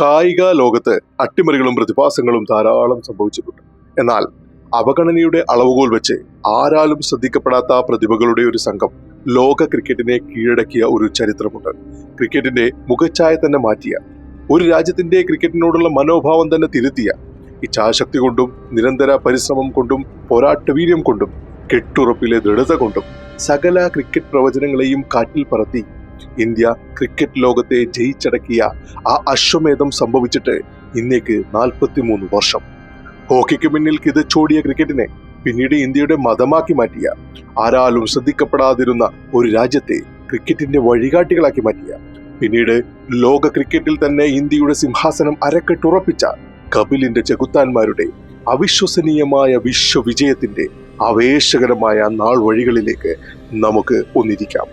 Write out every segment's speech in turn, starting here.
കായിക ലോകത്ത് അട്ടിമറികളും പ്രതിഭാസങ്ങളും ധാരാളം സംഭവിച്ചിട്ടുണ്ട്. എന്നാൽ അവഗണനയുടെ അളവുകോൽ വെച്ച് ആരാലും ശ്രദ്ധിക്കപ്പെടാത്ത പ്രതിഭകളുടെ ഒരു സംഘം ലോക ക്രിക്കറ്റിനെ കീഴടക്കിയ ഒരു ചരിത്രമുണ്ട്. ക്രിക്കറ്റിന്റെ മുഖച്ഛായ തന്നെ മാറ്റിയ, ഒരു രാജ്യത്തിന്റെ ക്രിക്കറ്റിനോടുള്ള മനോഭാവം തന്നെ തിരുത്തിയ, ഇച്ഛാശക്തി കൊണ്ടും നിരന്തര പരിശ്രമം കൊണ്ടും പോരാട്ടവീര്യം കൊണ്ടും കെട്ടുറപ്പിലെ ദൃഢത കൊണ്ടും സകല ക്രിക്കറ്റ് പ്രവചനങ്ങളെയും കാറ്റിൽ പറത്തി ഇന്ത്യ ക്രിക്കറ്റ് ലോകത്തെ ജയിച്ചടക്കിയ ആ അശ്വമേധം സംഭവിച്ചിട്ട് ഇന്നേക്ക് 43 വർഷം. ഹോക്കിക്ക് മുന്നിൽ കിതച്ചോടിയ ക്രിക്കറ്റിനെ പിന്നീട് ഇന്ത്യയുടെ മതമാക്കി മാറ്റിയ, ആരാലും ശ്രദ്ധിക്കപ്പെടാതിരുന്ന ഒരു രാജ്യത്തെ ക്രിക്കറ്റിന്റെ വഴികാട്ടികളാക്കി മാറ്റിയ, പിന്നീട് ലോക ക്രിക്കറ്റിൽ തന്നെ ഇന്ത്യയുടെ സിംഹാസനം അരക്കെട്ടുറപ്പിച്ച കപിലിന്റെ ചെകുത്താന്മാരുടെ അവിശ്വസനീയമായ വിശ്വവിജയത്തിന്റെ ആവേശകരമായ നാൾ വഴികളിലേക്ക് നമുക്ക് ഒന്നിരിക്കാം.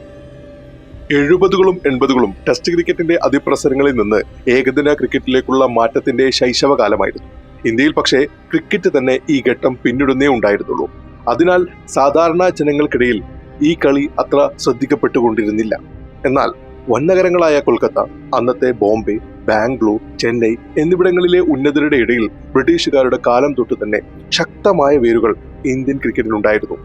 70കളും 80കളും ടെസ്റ്റ് ക്രിക്കറ്റിന്റെ അതിപ്രസരങ്ങളിൽ നിന്ന് ഏകദിന ക്രിക്കറ്റിലേക്കുള്ള മാറ്റത്തിന്റെ ശൈശവകാലമായിരുന്നു. ഇന്ത്യയിൽ പക്ഷേ ക്രിക്കറ്റ് തന്നെ ഈ ഘട്ടം പിന്നിടുന്നേ ഉണ്ടായിരുന്നുള്ളൂ. അതിനാൽ സാധാരണ ജനങ്ങൾക്കിടയിൽ ഈ കളി അത്ര ശ്രദ്ധിക്കപ്പെട്ടുകൊണ്ടിരുന്നില്ല. എന്നാൽ വൻനഗരങ്ങളായ കൊൽക്കത്ത, അന്നത്തെ ബോംബെ, ബാംഗ്ലൂർ, ചെന്നൈ എന്നിവിടങ്ങളിലെ ഉന്നതരുടെ ഇടയിൽ ബ്രിട്ടീഷുകാരുടെ കാലം തൊട്ട് തന്നെ ശക്തമായ വേരുകൾ ഇന്ത്യൻ ക്രിക്കറ്റിനുണ്ടായിരുന്നു.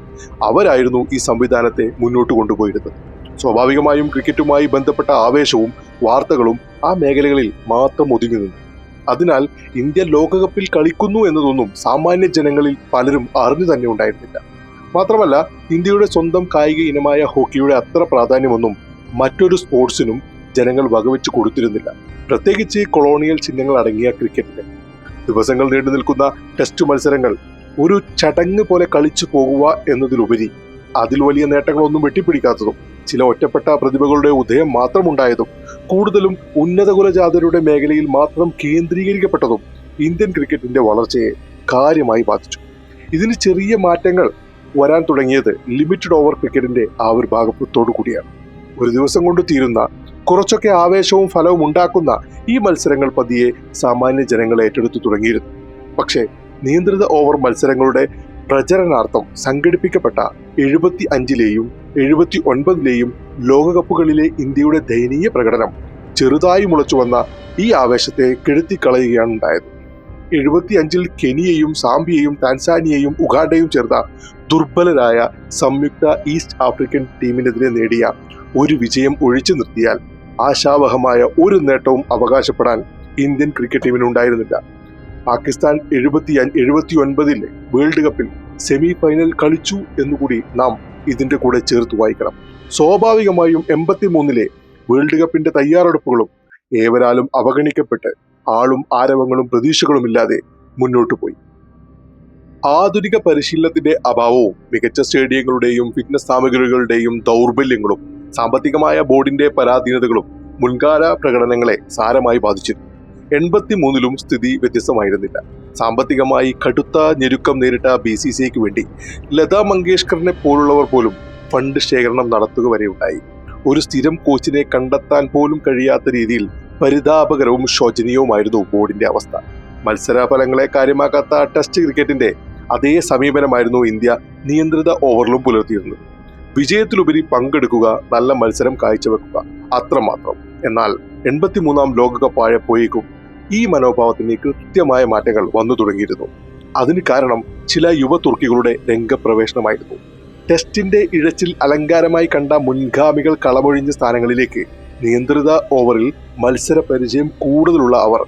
അവരായിരുന്നു ഈ സംവിധാനത്തെ മുന്നോട്ട് കൊണ്ടുപോയിരുന്നത്. സ്വാഭാവികമായും ക്രിക്കറ്റുമായി ബന്ധപ്പെട്ട ആവേശവും വാർത്തകളും ആ മേഖലകളിൽ മാത്രം ഒതുങ്ങി നിന്നു. അതിനാൽ ഇന്ത്യ ലോകകപ്പിൽ കളിക്കുന്നു എന്നതൊന്നും സാമാന്യ ജനങ്ങളിൽ പലരും അറിഞ്ഞു തന്നെ ഉണ്ടായിരുന്നില്ല. മാത്രമല്ല, ഇന്ത്യയുടെ സ്വന്തം കായിക ഇനമായ ഹോക്കിയുടെ അത്ര പ്രാധാന്യമൊന്നും മറ്റൊരു സ്പോർട്സിനും ജനങ്ങൾ വകവെച്ച് കൊടുത്തിരുന്നില്ല. പ്രത്യേകിച്ച് കൊളോണിയൽ ചിഹ്നങ്ങൾ അടങ്ങിയ ക്രിക്കറ്റിന് ദിവസങ്ങൾ നീണ്ടു നിൽക്കുന്ന ടെസ്റ്റ് മത്സരങ്ങൾ ഒരു ചടങ്ങ് പോലെ കളിച്ചു പോകുക എന്നതിലുപരി അതിൽ വലിയ നേട്ടങ്ങളൊന്നും വെട്ടിപ്പിടിക്കാത്തതും, ചില ഒറ്റപ്പെട്ട പ്രതിഭകളുടെ ഉദയം മാത്രമുണ്ടായതും, കൂടുതലും ഉന്നത കുലജാതരുടെ മേഖലയിൽ മാത്രം കേന്ദ്രീകരിക്കപ്പെട്ടതും ഇന്ത്യൻ ക്രിക്കറ്റിന്റെ വളർച്ചയെ കാര്യമായി ബാധിച്ചു. ഇതിന് ചെറിയ മാറ്റങ്ങൾ വരാൻ തുടങ്ങിയത് ലിമിറ്റഡ് ഓവർ ക്രിക്കറ്റിന്റെ ആവിർഭാവത്തോടു കൂടിയാണ്. ഒരു ദിവസം കൊണ്ട് തീരുന്ന, കുറച്ചൊക്കെ ആവേശവും ഫലവും ഉണ്ടാക്കുന്ന ഈ മത്സരങ്ങൾ പതിയെ സാമാന്യ ജനങ്ങൾ ഏറ്റെടുത്തു തുടങ്ങിയിരുന്നു. പക്ഷേ നിയന്ത്രിത ഓവർ മത്സരങ്ങളുടെ പ്രചരണാർത്ഥം സംഘടിപ്പിക്കപ്പെട്ട 75ലെയും 79ലെയും ലോകകപ്പുകളിലെ ഇന്ത്യയുടെ ദയനീയ പ്രകടനം ചെറുതായി മുളച്ചു വന്ന ഈ ആവേശത്തെ കെടുത്തിക്കളയുകയാണ് ഉണ്ടായത്. 75ൽ കെനിയയും സാംബിയയും ടാൻസാനിയയും ഉഗാണ്ടയും ചേർന്ന ദുർബലരായ സംയുക്ത ഈസ്റ്റ് ആഫ്രിക്കൻ ടീമിനെതിരെ നേടിയ ഒരു വിജയം ഒഴിച്ചു നിർത്തിയാൽ ആശാവഹമായ ഒരു നേട്ടവും അവകാശപ്പെടാൻ ഇന്ത്യൻ ക്രിക്കറ്റ് ടീമിനുണ്ടായിരുന്നില്ല. പാകിസ്ഥാൻ 79ലെ വേൾഡ് കപ്പിൽ സെമി ഫൈനൽ കളിച്ചു എന്നുകൂടി നാം ഇതിന്റെ കൂടെ ചേർത്ത് വായിക്കണം. സ്വാഭാവികമായും 83ലെ വേൾഡ് കപ്പിന്റെ തയ്യാറെടുപ്പുകളും ഏവരാലും അവഗണിക്കപ്പെട്ട് ആളും ആരവങ്ങളും പ്രതീക്ഷകളും ഇല്ലാതെ മുന്നോട്ടു പോയി. ആധുനിക പരിശീലനത്തിന്റെ അഭാവവും മികച്ച സ്റ്റേഡിയങ്ങളുടെയും ഫിറ്റ്നസ് സാമഗ്രികളുടെയും ദൗർബല്യങ്ങളും സാമ്പത്തികമായ ബോർഡിന്റെ പരാധീനതകളും മുൻകാല പ്രകടനങ്ങളെ സാരമായി ബാധിച്ചിരുന്നു. 83ലും സ്ഥിതി വ്യത്യസ്തമായിരുന്നില്ല. സാമ്പത്തികമായി കടുത്ത ഞെരുക്കം നേരിട്ട BCCIക്ക് വേണ്ടി ലതാ മങ്കേഷ്കറിനെ പോലുള്ളവർ പോലും ഫണ്ട് ശേഖരണം നടത്തുക വരെ ഉണ്ടായി. ഒരു സ്ഥിരം കോച്ചിനെ കണ്ടെത്താൻ പോലും കഴിയാത്ത രീതിയിൽ പരിതാപകരവും ശോചനീയവുമായിരുന്നു ബോർഡിന്റെ അവസ്ഥ. മത്സരഫലങ്ങളെ കാര്യമാക്കാത്ത ടെസ്റ്റ് ക്രിക്കറ്റിന്റെ അതേ സമീപനമായിരുന്നു ഇന്ത്യ നിയന്ത്രിത ഓവറിലും പുലർത്തിയിരുന്നത്. വിജയത്തിലുപരി പങ്കെടുക്കുക, നല്ല മത്സരം കാഴ്ചവെക്കുക, അത്രമാത്രം. എന്നാൽ 83ാം ലോകകപ്പായപ്പോഴേക്കും ഈ മനോഭാവത്തിന് കൃത്യമായ മാറ്റങ്ങൾ വന്നു തുടങ്ങിയിരുന്നു. അതിന് കാരണം ചില യുവ തുർക്കികളുടെ രംഗപ്രവേശനമായിരുന്നു. ടെസ്റ്റിന്റെ ഇഴച്ചിൽ അലങ്കാരമായി കണ്ട മുൻഗാമികൾ കളമൊഴിഞ്ഞ സ്ഥാനങ്ങളിലേക്ക് നിയന്ത്രിത ഓവറിൽ മത്സര പരിചയം കൂടുതലുള്ള അവർ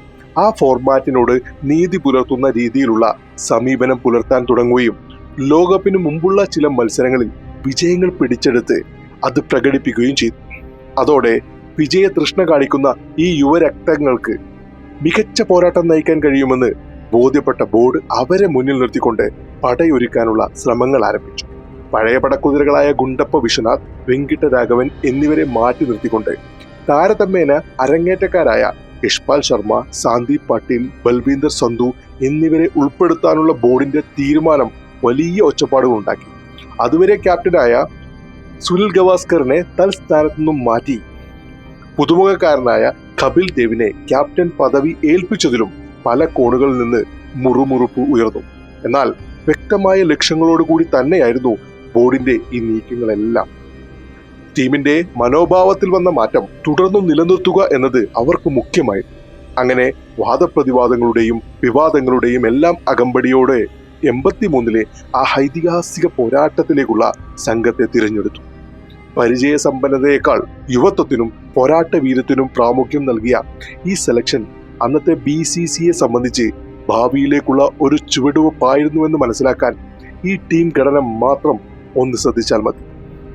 ആ ഫോർമാറ്റിനോട് നീതി പുലർത്തുന്ന രീതിയിലുള്ള സമീപനം പുലർത്താൻ തുടങ്ങുകയും ലോകകപ്പിന് മുമ്പുള്ള ചില മത്സരങ്ങളിൽ വിജയങ്ങൾ പിടിച്ചെടുത്ത് അത് പ്രകടിപ്പിക്കുകയും ചെയ്തു. അതോടെ വിജയ തൃഷ്ണ കാണിക്കുന്ന ഈ യുവരക്തങ്ങൾക്ക് മികച്ച പോരാട്ടം നയിക്കാൻ കഴിയുമെന്ന് ബോധ്യപ്പെട്ട ബോർഡ് അവരെ മുന്നിൽ നിർത്തിക്കൊണ്ട് പടയൊരുക്കാനുള്ള ശ്രമങ്ങൾ ആരംഭിച്ചു. പഴയ പടക്കുതിരകളായ ഗുണ്ടപ്പ വിശ്വനാഥ്, വെങ്കിട്ട രാഘവൻ എന്നിവരെ മാറ്റി നിർത്തിക്കൊണ്ട് താരതമ്യേന അരങ്ങേറ്റക്കാരായ യശ്പാൽ ശർമ്മ, സാന്ദീപ് പാട്ടീൽ, ബൽബീന്ദർ സന്ധു എന്നിവരെ ഉൾപ്പെടുത്താനുള്ള ബോർഡിന്റെ തീരുമാനം വലിയ ഒച്ചപ്പാടുകൾ ഉണ്ടാക്കി. അതുവരെ ക്യാപ്റ്റനായ സുനിൽ ഗവാസ്കറിനെ തൽസ്ഥാനത്തു നിന്നും മാറ്റി പുതുമുഖക്കാരനായ കപിൽ ദേവിനെ ക്യാപ്റ്റൻ പദവി ഏൽപ്പിച്ചതിലും പല കോണുകളിൽ നിന്ന് മുറുമുറുപ്പ് ഉയർന്നു. എന്നാൽ വ്യക്തമായ ലക്ഷ്യങ്ങളോടുകൂടി തന്നെയായിരുന്നു ബോർഡിന്റെ ഈ നീക്കങ്ങളെല്ലാം. ടീമിന്റെ മനോഭാവത്തിൽ വന്ന മാറ്റം തുടർന്നും നിലനിർത്തുക എന്നത് അവർക്ക് മുഖ്യമായിരുന്നു. അങ്ങനെ വാദപ്രതിവാദങ്ങളുടെയും വിവാദങ്ങളുടെയും എല്ലാം അകമ്പടിയോടെ 83 ആ ഐതിഹാസിക പോരാട്ടത്തിലേക്കുള്ള സംഘത്തെ തിരഞ്ഞെടുത്തു. പരിചയസമ്പന്നതയേക്കാൾ യുവത്വത്തിനും പോരാട്ട വീരത്തിനും പ്രാമുഖ്യം നൽകിയ ഈ സെലക്ഷൻ അന്നത്തെ BCCയെ സംബന്ധിച്ച് ഭാവിയിലേക്കുള്ള ഒരു ചുവടുവെപ്പായിരുന്നുവെന്ന് മനസ്സിലാക്കാൻ ഈ ടീം ഘടന മാത്രം ഒന്ന് ശ്രദ്ധിച്ചാൽ മതി.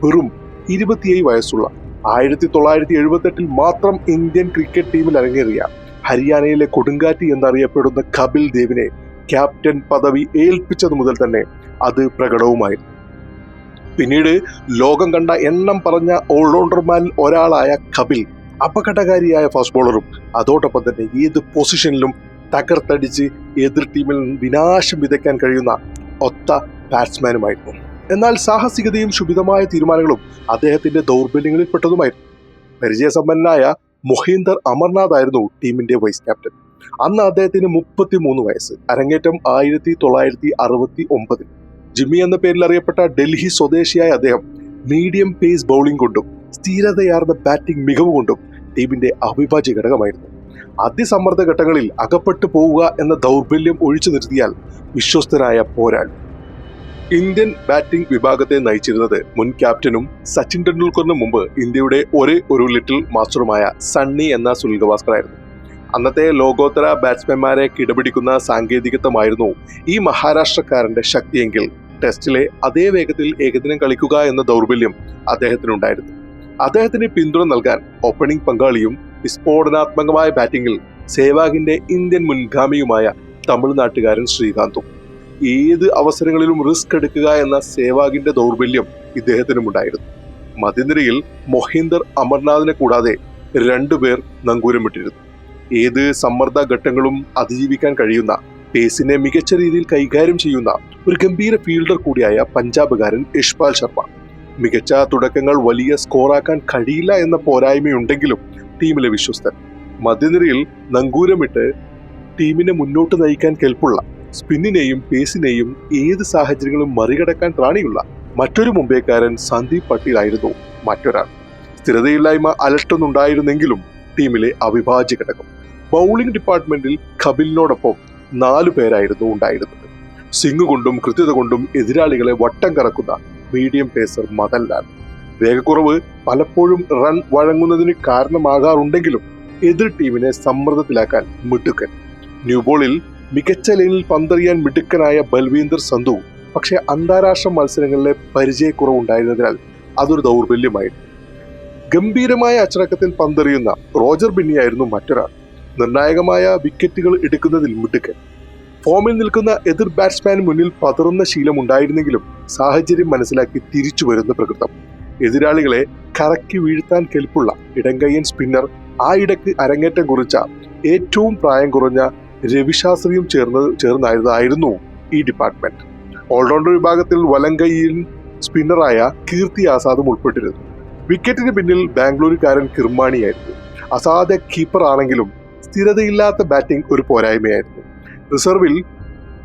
വെറും 27 വയസ്സുള്ള 1978 മാത്രം ഇന്ത്യൻ ക്രിക്കറ്റ് ടീമിൽ അരങ്ങേറിയ ഹരിയാനയിലെ കൊടുങ്കാറ്റ് എന്നറിയപ്പെടുന്ന കപിൽ ദേവിനെ ക്യാപ്റ്റൻ പദവി ഏൽപ്പിച്ചത് മുതൽ തന്നെ അത് പ്രകടവുമായിരുന്നു. പിന്നീട് ലോകം കണ്ട എണ്ണം പറഞ്ഞ ഓൾറൗണ്ടർമാരിൽ ഒരാളായ കപിൽ അപകടകാരിയായ ഫാസ്റ്റ് ബോളറും അതോടൊപ്പം തന്നെ ഏത് പൊസിഷനിലും തകർത്തടിച്ച് എതിർ ടീമിൽ വിനാശം വിതയ്ക്കാൻ കഴിയുന്ന ഒത്ത ബാറ്റ്സ്മാനുമായിരുന്നു. എന്നാൽ സാഹസികതയും ശുഭിതമായ തീരുമാനങ്ങളും അദ്ദേഹത്തിന്റെ ദൗർബല്യങ്ങളിൽപ്പെട്ടതുമായിരുന്നു. പരിചയസമ്പന്നനായ മൊഹീന്ദർ അമർനാഥ് ആയിരുന്നു ടീമിന്റെ വൈസ് ക്യാപ്റ്റൻ. അന്ന് അദ്ദേഹത്തിന് 33 വയസ്സ്. അരങ്ങേറ്റം 1969. ജിമ്മി എന്ന പേരിൽ അറിയപ്പെട്ട ഡൽഹി സ്വദേശിയായ അദ്ദേഹം മീഡിയം പേസ് ബൗളിംഗ് കൊണ്ടും സ്ഥിരതയാർന്ന ബാറ്റിംഗ് മികവ് കൊണ്ടും ടീമിന്റെ അവിഭാജ്യ ഘടകമായിരുന്നു. അതിസമ്മർദ്ദ ഘട്ടങ്ങളിൽ അകപ്പെട്ടു പോവുക എന്ന ദൗർബല്യം ഒഴിച്ചു നിർത്തിയാൽ വിശ്വസ്തനായ പോരാളി. ഇന്ത്യൻ ബാറ്റിംഗ് വിഭാഗത്തെ നയിച്ചിരുന്നത് മുൻ ക്യാപ്റ്റനും സച്ചിൻ ടെണ്ടുൽക്കറിന് മുമ്പ് ഇന്ത്യയുടെ ഒരു ലിറ്റിൽ മാസ്റ്ററുമായ സണ്ണി എന്ന സുനിൽ ഗവാസ്കർ ആയിരുന്നു. അന്നത്തെ ലോകോത്തര ബാറ്റ്സ്മാൻമാരെ കിടപിടിക്കുന്ന സാങ്കേതികത്വമായിരുന്നു ഈ മഹാരാഷ്ട്രക്കാരന്റെ ശക്തിയെങ്കിൽ ടെസ്റ്റിലെ അതേ വേഗത്തിൽ ഏകദിനം കളിക്കുക എന്ന ദൗർബല്യം അദ്ദേഹത്തിനുണ്ടായിരുന്നു. അദ്ദേഹത്തിന് പിന്തുണ നൽകാൻ ഓപ്പണിംഗ് പങ്കാളിയും വിസ്ഫോടനാത്മകമായ ബാറ്റിംഗിൽ സേവാഗിന്റെ ഇന്ത്യൻ മുൻഗാമിയുമായ തമിഴ്നാട്ടുകാരൻ ശ്രീകാന്തും. ഏത് അവസരങ്ങളിലും റിസ്ക് എടുക്കുക എന്ന സേവാഗിന്റെ ദൗർബല്യം ഇദ്ദേഹത്തിനും ഉണ്ടായിരുന്നു. മധ്യനിരയിൽ മൊഹീന്ദർ അമർനാഥിനെ കൂടാതെ 2 പേർ നങ്കൂരമിട്ടിരുന്നു. ഏത് സമ്മർദ്ദ ഘട്ടങ്ങളും അതിജീവിക്കാൻ കഴിയുന്ന, പേസിനെ മികച്ച രീതിയിൽ കൈകാര്യം ചെയ്യുന്ന ഒരു ഗംഭീര ഫീൽഡർ കൂടിയായ പഞ്ചാബുകാരൻ യശ്പാൽ ശർമ്മ. മികച്ച തുടക്കങ്ങൾ വലിയ സ്കോറാക്കാൻ കഴിയില്ല എന്ന പോരായ്മയുണ്ടെങ്കിലും ടീമിലെ വിശ്വസ്തൻ. മധ്യനിരയിൽ നങ്കൂരമിട്ട് ടീമിനെ മുന്നോട്ട് നയിക്കാൻ കെൽപ്പുള്ള, സ്പിന്നിനെയും പേസിനെയും ഏത് സാഹചര്യങ്ങളും മറികടക്കാൻ ത്രാണിയുള്ള മറ്റൊരു മുംബൈക്കാരൻ സന്ദീപ് പട്ടേൽ ആയിരുന്നു മറ്റൊരാൾ. സ്ഥിരതയില്ലായ്മ അലട്ടുന്നുണ്ടായിരുന്നെങ്കിലും ടീമിലെ അവിഭാജ്യ ഘടകം. ബൗളിംഗ് ഡിപ്പാർട്ട്മെന്റിൽ കപിലിനോടൊപ്പം 4 പേരായിരുന്നു ഉണ്ടായിരുന്നത്. സ്വിംഗ് കൊണ്ടും കൃത്യത കൊണ്ടും എതിരാളികളെ വട്ടം കറക്കുന്ന മീഡിയം പേസർ മദൻലാൽ. വേഗക്കുറവ് പലപ്പോഴും റൺ വഴങ്ങുന്നതിന് കാരണമാകാറുണ്ടെങ്കിലും എതിർ ടീമിനെ സമ്മർദ്ദത്തിലാക്കാൻ മിടുക്കൻ. ന്യൂബോളിൽ മികച്ച ലൈനിൽ പന്തെറിയാൻ മിടുക്കനായ ബൽവീന്ദർ സന്ധു. പക്ഷെ അന്താരാഷ്ട്ര മത്സരങ്ങളിലെ പരിചയക്കുറവുണ്ടായിരുന്നതിനാൽ അതൊരു ദൗർബല്യമായിരുന്നു. ഗംഭീരമായ അച്ചടക്കത്തിൽ പന്തെറിയുന്ന റോജർ ബിന്നിയായിരുന്നു മറ്റൊരാൾ. നിർണായകമായ വിക്കറ്റുകൾ എടുക്കുന്നതിൽ മിടുക്കൻ. ഫോമിൽ നിൽക്കുന്ന എതിർ ബാറ്റ്സ്മാന് മുന്നിൽ പതറുന്ന ശീലമുണ്ടായിരുന്നെങ്കിലും സാഹചര്യം മനസ്സിലാക്കി തിരിച്ചു വരുന്ന പ്രകൃതം. എതിരാളികളെ കറക്കി വീഴ്ത്താൻ കെൽപ്പുള്ള ഇടംകയ്യൻ സ്പിന്നർ. ആ ഇടയ്ക്ക് അരങ്ങേറ്റം കുറിച്ച ഏറ്റവും പ്രായം കുറഞ്ഞ രവിശാസ്ത്രിയും ചേർന്നായിരുന്നു ഈ ഡിപ്പാർട്ട്മെന്റ്. ഓൾറൗണ്ടർ വിഭാഗത്തിൽ വലങ്കയ്യൻ സ്പിന്നറായ കീർത്തി ആസാദും ഉൾപ്പെട്ടിരുന്നു. വിക്കറ്റിന് പിന്നിൽ ബാംഗ്ലൂരുകാരൻ കിർമാണിയായിരുന്നു. അസാധ്യ കീപ്പർ ആണെങ്കിലും സ്ഥിരതയില്ലാത്ത ബാറ്റിംഗ് ഒരു പോരായ്മയായിരുന്നു. റിസർവിൽ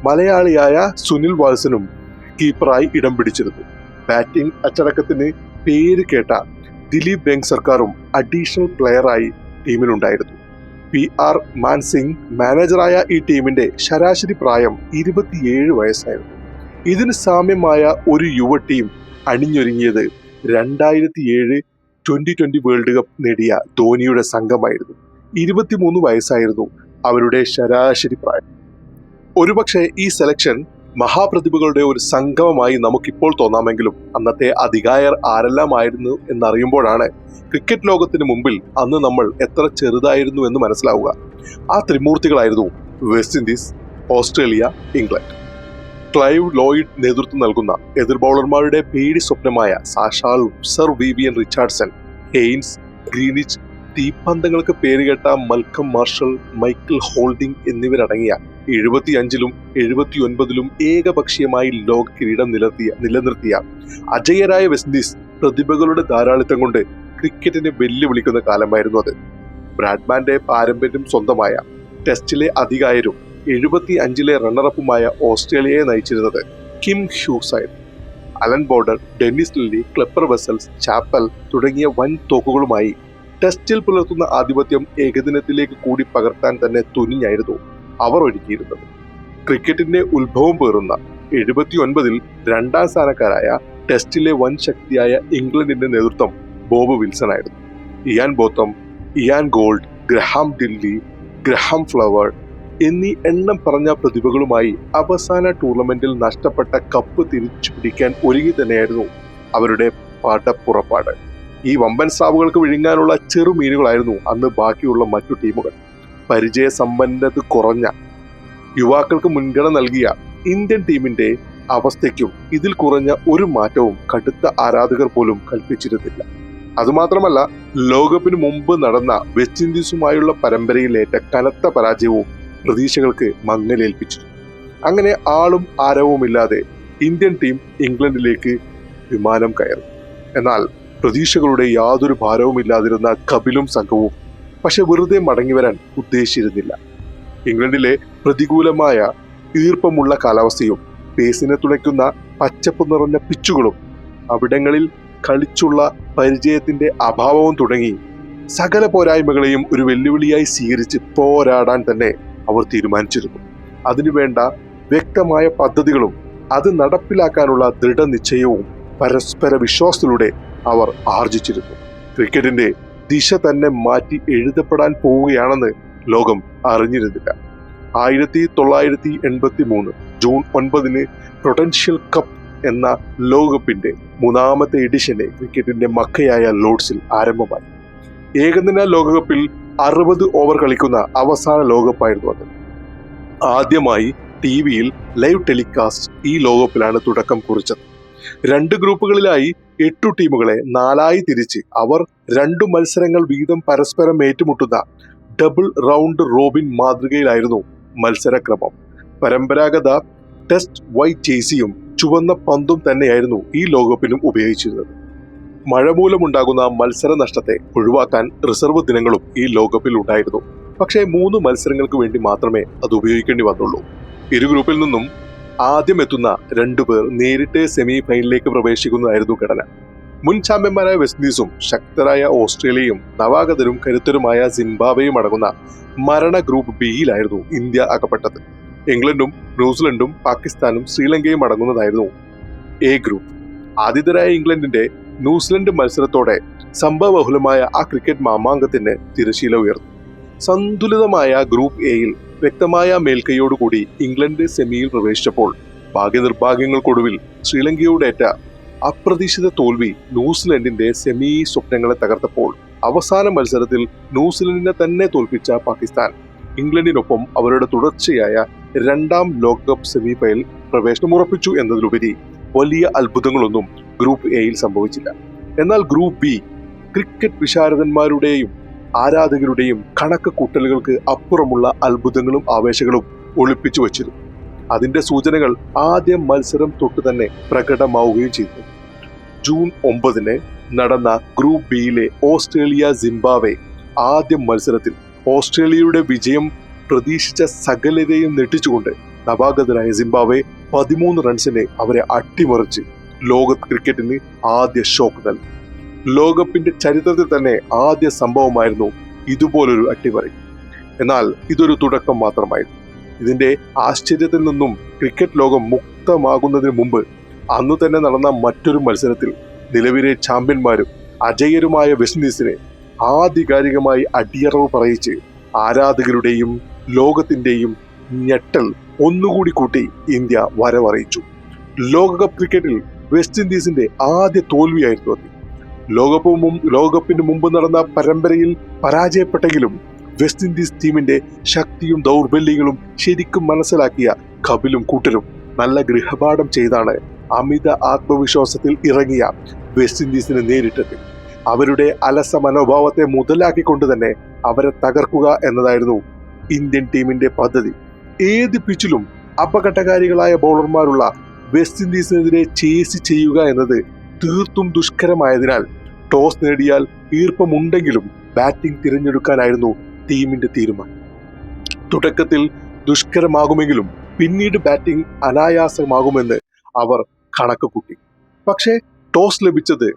മലയാളിയായ സുനിൽ വാത്സനും കീപ്പറായി ഇടം പിടിച്ചിരുന്നു. ബാറ്റിംഗ് അച്ചടക്കത്തിന് പേര് കേട്ട ദിലീപ് വെങ് സർക്കാരും അഡീഷണൽ പ്ലെയറായി ടീമിലുണ്ടായിരുന്നു. PR മാൻസിംഗ് മാനേജറായ ഈ ടീമിന്റെ ശരാശരി പ്രായം 27 വയസ്സായിരുന്നു. ഇതിന് സാമ്യമായ ഒരു യുവ ടീം അണിഞ്ഞൊരുങ്ങിയത് 2007 T20 വേൾഡ് കപ്പ് നേടിയ ധോനിയുടെ സംഘമായിരുന്നു. 23 വയസ്സായിരുന്നു അവരുടെ ശരാശരി പ്രായം. ഒരുപക്ഷെ ഈ സെലക്ഷൻ മഹാപ്രതിഭകളുടെ ഒരു സംഗമമായി നമുക്കിപ്പോൾ തോന്നാമെങ്കിലും അന്നത്തെ അധികായർ ആരെല്ലാമായിരുന്നു എന്നറിയുമ്പോഴാണ് ക്രിക്കറ്റ് ലോകത്തിന് മുമ്പിൽ അന്ന് നമ്മൾ എത്ര ചെറുതായിരുന്നു എന്ന് മനസ്സിലാവുക. ആ ത്രിമൂർത്തികളായിരുന്നു West Indies, Australia, England. Clive Lloyd നേതൃത്വം നൽകുന്ന എതിർ ബൗളർമാരുടെ പേടി സ്വപ്നമായ സാഷാൽ, sir Vivian Richardson, Haynes, Greenidge, തീപ്പന്തങ്ങൾക്ക് പേരുകേട്ട മൽക്കം മാർഷൽ, മൈക്കിൾ ഹോൾഡിംഗ് എന്നിവരടങ്ങിയ 75-ലും 79-ലും ഏകപക്ഷീയമായി ലോക കിരീടം നിലനിർത്തിയ അജയരായ വെസ്റ്റ് ഇൻഡീസ് പ്രതിഭകളുടെ ധാരാളിത്തം കൊണ്ട് ക്രിക്കറ്റിനെ വെല്ലുവിളിക്കുന്ന കാലമായിരുന്നു അത്. ബ്രാഡ്മാന്റെ പാരമ്പര്യം സ്വന്തമായ ടെസ്റ്റിലെ അധികായരും 75-ലെ റണ്ണറപ്പുമായ ഓസ്ട്രേലിയയെ നയിച്ചിരുന്നത് കിം ഹ്യൂസ് ആയിരുന്നു. Allan Border, Dennis Lillee, Kepler Wessels, Chappell തുടങ്ങിയ വൻ തോക്കുകളുമായി ടെസ്റ്റിൽ പുലർത്തുന്ന ആധിപത്യം ഏകദിനത്തിലേക്ക് കൂടി പകർത്താൻ തന്നെ തുനിഞ്ഞായിരുന്നു അവർ ഒരുക്കിയിരുന്നത്. ക്രിക്കറ്റിന്റെ ഉത്ഭവം പേറുന്ന 79-ൽ രണ്ടാം സ്ഥാനക്കാരായ ടെസ്റ്റിലെ വൻ ശക്തിയായ ഇംഗ്ലണ്ടിന്റെ നേതൃത്വം ബോബ് വിൽസൺ ആയിരുന്നു. Ian Botham, Ian Gould, Graham Dilley, Graham Flower എന്നീ എണ്ണം പറഞ്ഞ പ്രതിഭകളുമായി അവസാന ടൂർണമെന്റിൽ നഷ്ടപ്പെട്ട കപ്പ് തിരിച്ചു പിടിക്കാൻ ഒരുങ്ങി തന്നെയായിരുന്നു അവരുടെ പടപ്പുറപ്പാട്. ഈ വമ്പൻ സ്രാവുകൾക്ക് വിഴുങ്ങാനുള്ള ചെറുമീനുകളായിരുന്നു അന്ന് ബാക്കിയുള്ള മറ്റു ടീമുകൾ. പരിചയസമ്പന്നത കുറഞ്ഞ യുവാക്കൾക്ക് മുൻഗണന നൽകിയ ഇന്ത്യൻ ടീമിന്റെ അവസ്ഥയ്ക്കും ഇതിൽ കുറഞ്ഞ ഒരു മാറ്റവും കടുത്ത ആരാധകർ പോലും കൽപ്പിച്ചിരുന്നില്ല. അതുമാത്രമല്ല, ലോകകപ്പിന് മുമ്പ് നടന്ന വെസ്റ്റ് ഇൻഡീസുമായുള്ള പരമ്പരയിലേറ്റ കനത്ത പരാജയവും പ്രതീക്ഷകൾക്ക് മങ്ങലേൽപ്പിച്ചിരുന്നു. അങ്ങനെ ആളും ആരവുമില്ലാതെ ഇന്ത്യൻ ടീം ഇംഗ്ലണ്ടിലേക്ക് വിമാനം കയറി. എന്നാൽ പ്രതീക്ഷകളുടെ യാതൊരു ഭാരവുമില്ലാതിരുന്ന കപിലും സംഘവും പക്ഷെ വെറുതെ മടങ്ങി വരാൻ ഉദ്ദേശിച്ചിരുന്നില്ല. ഇംഗ്ലണ്ടിലെ പ്രതികൂലമായ ഈർപ്പമുള്ള കാലാവസ്ഥയും പേസിനെ തുണയ്ക്കുന്ന പച്ചപ്പ് നിറഞ്ഞ പിച്ചുകളും അവിടങ്ങളിൽ കളിച്ചുള്ള പരിചയത്തിന്റെ അഭാവവും തുടങ്ങി സകല പോരായ്മകളെയും ഒരു വെല്ലുവിളിയായി സ്വീകരിച്ച് പോരാടാൻ തന്നെ അവർ തീരുമാനിച്ചിരുന്നു. അതിനുവേണ്ട വ്യക്തമായ പദ്ധതികളും അത് നടപ്പിലാക്കാനുള്ള ദൃഢനിശ്ചയവും പരസ്പര വിശ്വാസത്തിലൂടെ അവർ ആർജിച്ചിരുന്നു. ക്രിക്കറ്റിന്റെ ദിശ തന്നെ മാറ്റി എഴുതപ്പെടാൻ പോവുകയാണെന്ന് ലോകം അറിഞ്ഞിരുന്നില്ല. 1983 ജൂൺ 9 പ്രൊഡൻഷ്യൽ കപ്പ് എന്ന ലോകകപ്പിന്റെ 3ാമത്തെ എഡിഷന് ക്രിക്കറ്റിന്റെ മക്കയായ ലോർഡ്സിൽ ആരംഭമായി. ഏകദിന ലോകകപ്പിൽ 60 ഓവർ കളിക്കുന്ന അവസാന ലോകകപ്പായിരുന്നു അത്. ആദ്യമായി ടിവിയിൽ ലൈവ് ടെലികാസ്റ്റ് ഈ ലോകകപ്പിലാണ് തുടക്കം കുറിച്ചത്. 2 ഗ്രൂപ്പുകളിലായി 8 ടീമുകളെ 4ആയി തിരിച്ച് അവർ 2 മത്സരങ്ങൾ വീതം പരസ്പരം ഏറ്റുമുട്ടുന്ന ഡബിൾ റൗണ്ട് റോബിൻ മാതൃകയിലായിരുന്നു മത്സരക്രമം. പരമ്പരാഗത ടെസ്റ്റ് വൈറ്റ് ജേഴ്സിയും ചുവന്ന പന്തും തന്നെയായിരുന്നു ഈ ലോകകപ്പിലും ഉപയോഗിച്ചിരുന്നത്. മഴ മൂലമുണ്ടാകുന്ന മത്സര നഷ്ടത്തെ ഒഴിവാക്കാൻ റിസർവ് ദിനങ്ങളും ഈ ലോകകപ്പിൽ ഉണ്ടായിരുന്നു. പക്ഷേ 3 മത്സരങ്ങൾക്ക് വേണ്ടി മാത്രമേ അത് ഉപയോഗിക്കേണ്ടി വന്നുള്ളൂ. ഇരു ഗ്രൂപ്പിൽ നിന്നും ആദ്യം എത്തുന്ന 2 പേർ നേരിട്ട് സെമി ഫൈനലിലേക്ക് പ്രവേശിക്കുന്നതായിരുന്നു ഘടന. മുൻ ചാമ്പ്യന്മാരായ വെസ്റ്റ് ഇൻഡീസും ശക്തരായ ഓസ്ട്രേലിയയും നവാഗതരും കരുത്തരുമായ സിംബാബ്വേയും അടങ്ങുന്ന മരണ ഗ്രൂപ്പ് ബിയിലായിരുന്നു ഇന്ത്യ അകപ്പെട്ടത്. ഇംഗ്ലണ്ടും ന്യൂസിലൻഡും പാകിസ്ഥാനും ശ്രീലങ്കയും അടങ്ങുന്നതായിരുന്നു എ ഗ്രൂപ്പ്. ആതിഥേയരായ ഇംഗ്ലണ്ടിന്റെ ന്യൂസിലൻഡ് മത്സരത്തോടെ സംഭവബഹുലമായ ആ ക്രിക്കറ്റ് മാമാങ്കത്തിന് തിരശീല ഉയർന്നു. സന്തുലിതമായ ഗ്രൂപ്പ് എയിൽ വ്യക്തമായ മേൽക്കൈയോടുകൂടി ഇംഗ്ലണ്ട് സെമിയിൽ പ്രവേശിച്ചപ്പോൾ ഭാഗ്യനിർഭാഗ്യങ്ങൾക്കൊടുവിൽ ശ്രീലങ്കയോടേറ്റ അപ്രതീക്ഷിത തോൽവി ന്യൂസിലൻഡിന്റെ സെമി സ്വപ്നങ്ങളെ തകർത്തപ്പോൾ അവസാന മത്സരത്തിൽ ന്യൂസിലൻഡിനെ തന്നെ തോൽപ്പിച്ച പാകിസ്ഥാൻ ഇംഗ്ലണ്ടിനൊപ്പം അവരുടെ തുടർച്ചയായ 2ാം ലോകകപ്പ് സെമി ഫൈനൽ പ്രവേശനം ഉറപ്പിച്ചു എന്നതിലുപരി വലിയ അത്ഭുതങ്ങളൊന്നും ഗ്രൂപ്പ് എയിൽ സംഭവിച്ചില്ല. എന്നാൽ ഗ്രൂപ്പ് ബി ക്രിക്കറ്റ് വിശാരദന്മാരുടെയും ആരാധകരുടെയും കണക്ക് കൂട്ടലുകൾക്ക് അപ്പുറമുള്ള അത്ഭുതങ്ങളും ആവേശങ്ങളും ഒളിപ്പിച്ചു വച്ചിരുന്നു. അതിന്റെ സൂചനകൾ ആദ്യ മത്സരം തൊട്ട് തന്നെ പ്രകടമാവുകയും ചെയ്തു. ജൂൺ 9 നടന്ന ഗ്രൂപ്പ് ബിയിലെ ഓസ്ട്രേലിയ സിംബാബ്വെ ആദ്യ മത്സരത്തിൽ ഓസ്ട്രേലിയയുടെ വിജയം പ്രതീക്ഷിച്ച സകലരെയും ഞെട്ടിച്ചുകൊണ്ട് നവാഗതരായ സിംബാബ്വെ 13 റൺസിന് അവരെ അട്ടിമറിച്ച് ലോക ക്രിക്കറ്റിന് ആദ്യ ഷോക്ക് നൽകി. ലോകകപ്പിന്റെ ചരിത്രത്തിൽ തന്നെ ആദ്യ സംഭവമായിരുന്നു ഇതുപോലൊരു അട്ടിമറി. എന്നാൽ ഇതൊരു തുടക്കം മാത്രമായിരുന്നു. ഇതിന്റെ ആശ്ചര്യത്തിൽ നിന്നും ക്രിക്കറ്റ് ലോകം മുക്തമാകുന്നതിന് മുമ്പ് അന്നു തന്നെ നടന്ന മറ്റൊരു മത്സരത്തിൽ നിലവിലെ ചാമ്പ്യന്മാരും അജയരുമായ വെസ്റ്റ് ഇൻഡീസിനെ ആധികാരികമായി അടിയറവ് പറയിച്ച് ആരാധകരുടെയും ലോകത്തിന്റെയും ഞെട്ടൽ ഒന്നുകൂടി കൂട്ടി ഇന്ത്യ വരവറിയിച്ചു. ലോകകപ്പ് ക്രിക്കറ്റിൽ വെസ്റ്റ് ഇൻഡീസിന്റെ ആദ്യ തോൽവിയായിരുന്നു അത്. ലോകകപ്പിന് മുമ്പ് നടന്ന പരമ്പരയിൽ പരാജയപ്പെട്ടെങ്കിലും വെസ്റ്റ് ഇൻഡീസ് ടീമിന്റെ ശക്തിയും ദൗർബല്യങ്ങളും ശരിക്കും മനസ്സിലാക്കിയ കപിലും കൂട്ടരും നല്ല ഗൃഹപാഠം ചെയ്താണ് അമിത ആത്മവിശ്വാസത്തിൽ ഇറങ്ങിയ വെസ്റ്റ് ഇൻഡീസിനെ നേരിട്ടത്. അവരുടെ അലസ മനോഭാവത്തെ മുതലാക്കിക്കൊണ്ട് തന്നെ അവരെ തകർക്കുക എന്നതായിരുന്നു ഇന്ത്യൻ ടീമിന്റെ പദ്ധതി. ഏത് പിച്ചിലും അപകടകാരികളായ ബൗളർമാരുള്ള വെസ്റ്റ് ഇൻഡീസിനെതിരെ ചേസ് ചെയ്യുക എന്നത് തീർത്തും ദുഷ്കരമായതിനാൽ ടോസ് നേടിയാൽ ഈർപ്പമുണ്ടെങ്കിലും ബാറ്റിംഗ് തിരഞ്ഞെടുക്കാനായിരുന്നു ടീമിന്റെ തീരുമാനം. തുടക്കത്തിൽ ദുഷ്കരമാകുമെങ്കിലും പിന്നീട് ബാറ്റിംഗ് അനായാസമാകുമെന്ന് അവർ കണക്ക് കൂട്ടി. പക്ഷേ ടോസ് ലഭിച്ചത്